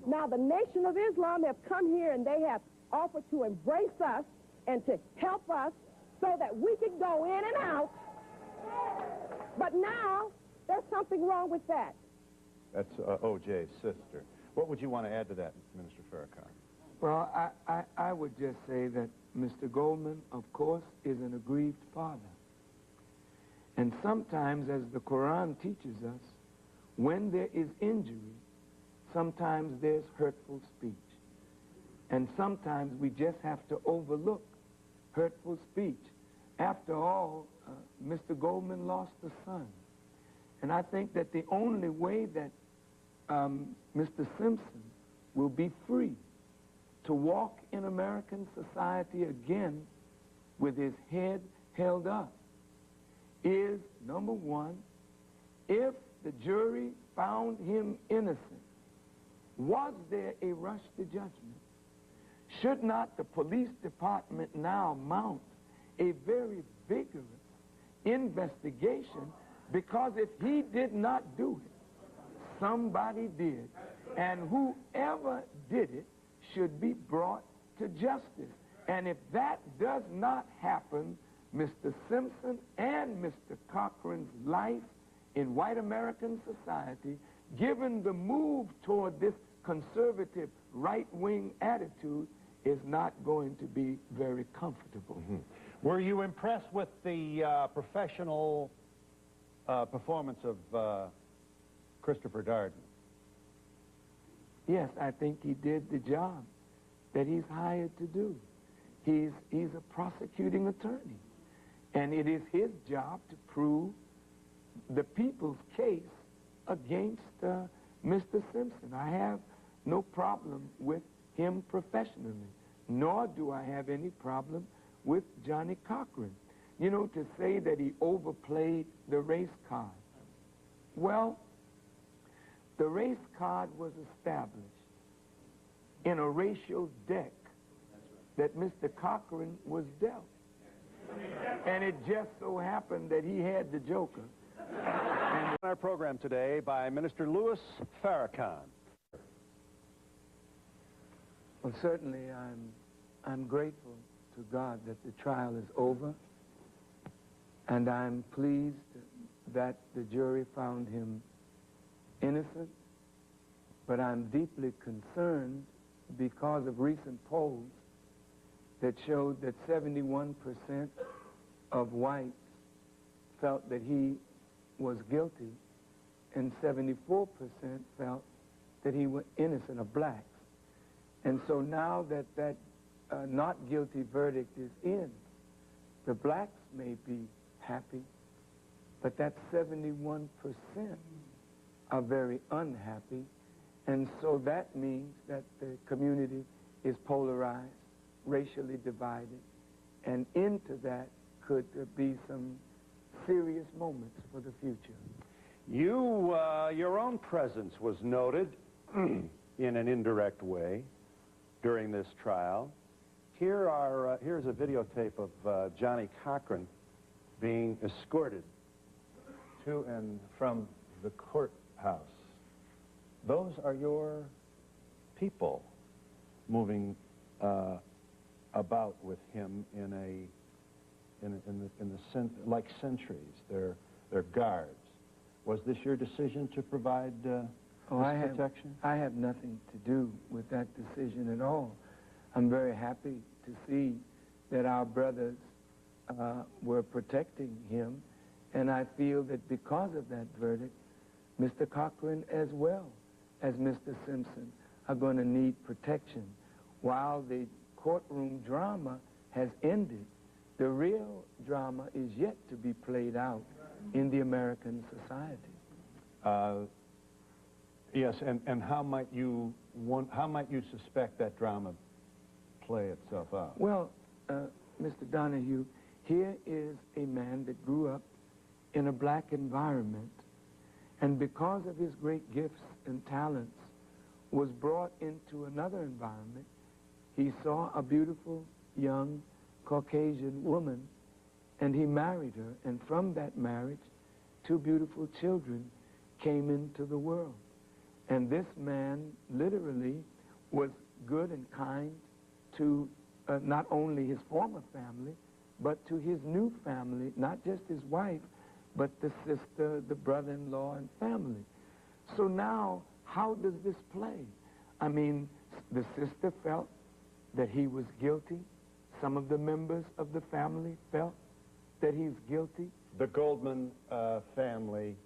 Now, the Nation of Islam have come here and they have offered to embrace us and to help us so that we could go in and out. But now, there's something wrong with that. That's OJ's sister. What would you want to add to that, Minister Farrakhan? Well, I would just say that Mr. Goldman, of course, is an aggrieved father. And sometimes, as the Quran teaches us, when there is injury, sometimes there's hurtful speech. And sometimes we just have to overlook hurtful speech. After all, Mr. Goldman lost a son. And I think that the only way that Mr. Simpson will be free to walk in American society again with his head held up is, number one, if the jury found him innocent, was there a rush to judgment? Should not the police department now mount a very vigorous investigation? Because if he did not do it, somebody did. And whoever did it should be brought to justice. And if that does not happen, Mr. Simpson and Mr. Cochran's life in white American society, given the move toward this conservative right-wing attitude, is not going to be very comfortable. Mm-hmm. Were you impressed with the professional performance of Christopher Darden? Yes, I think he did the job that he's hired to do. He's a prosecuting attorney, and it is his job to prove the people's case against Mr. Simpson. I have no problem with him professionally, nor do I have any problem with Johnny Cochran. You know, to say that he overplayed the race card. Well, the race card was established in a racial deck that Mr. Cochran was dealt. And it just so happened that he had the joker. And our program today by Minister Louis Farrakhan. Well, certainly I'm grateful to God that the trial is over, and I'm pleased that the jury found him innocent, but I'm deeply concerned because of recent polls that showed that 71% of whites felt that he was guilty, and 74% felt that he was innocent, of blacks. And so now that that not guilty verdict is in, the blacks may be happy, but that 71% are very unhappy. And so that means that the community is polarized, racially divided, and into that could be some serious moments for the future. Your own presence was noted in an indirect way during this trial. Here's a videotape of Johnny Cochran being escorted to and from the courthouse. Those are your people moving about with him like sentries. They're guards. Was this your decision to provide protection? I have nothing to do with that decision at all. I'm very happy to see that our brothers were protecting him, and I feel that because of that verdict, Mr. Cochran as well as Mr. Simpson are going to need protection. While the courtroom drama has ended, the real drama is yet to be played out in the American society. Yes, and how might you suspect that drama play itself out? Well, Mr. Donahue, here is a man that grew up in a black environment, and because of his great gifts and talents, was brought into another environment. He saw a beautiful young Caucasian woman, and he married her, and from that marriage, 2 beautiful children came into the world. And this man literally was good and kind to not only his former family, but to his new family, not just his wife, but the sister, the brother-in-law, and family. So now, how does this play? I mean, the sister felt that he was guilty. Some of the members of the family felt that he's guilty. The Goldman family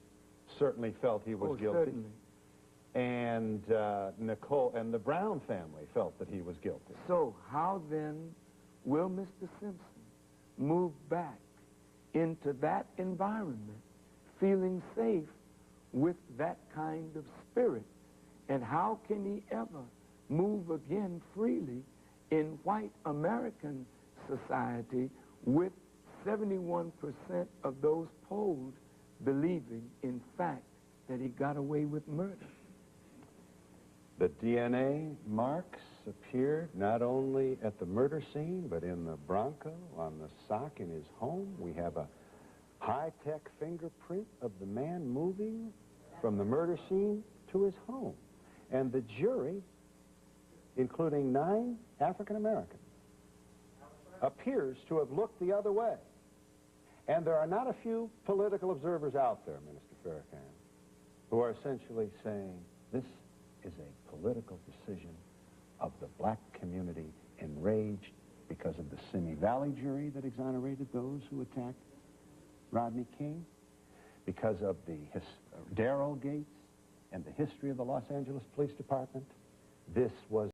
certainly felt he was guilty. Certainly. And Nicole and the Brown family felt that he was guilty. So how then will Mr. Simpson move back into that environment, feeling safe with that kind of spirit? And how can he ever move again freely in white American society with 71% of those polled believing, in fact, that he got away with murder? The DNA marks appeared not only at the murder scene, but in the Bronco, on the sock in his home. We have a high-tech fingerprint of the man moving from the murder scene to his home. And the jury, including 9 African Americans, appears to have looked the other way. And there are not a few political observers out there, Minister Farrakhan, who are essentially saying this is a political decision of the black community enraged because of the Simi Valley jury that exonerated those who attacked Rodney King, because of the Darrell Gates and the history of the Los Angeles Police Department. This was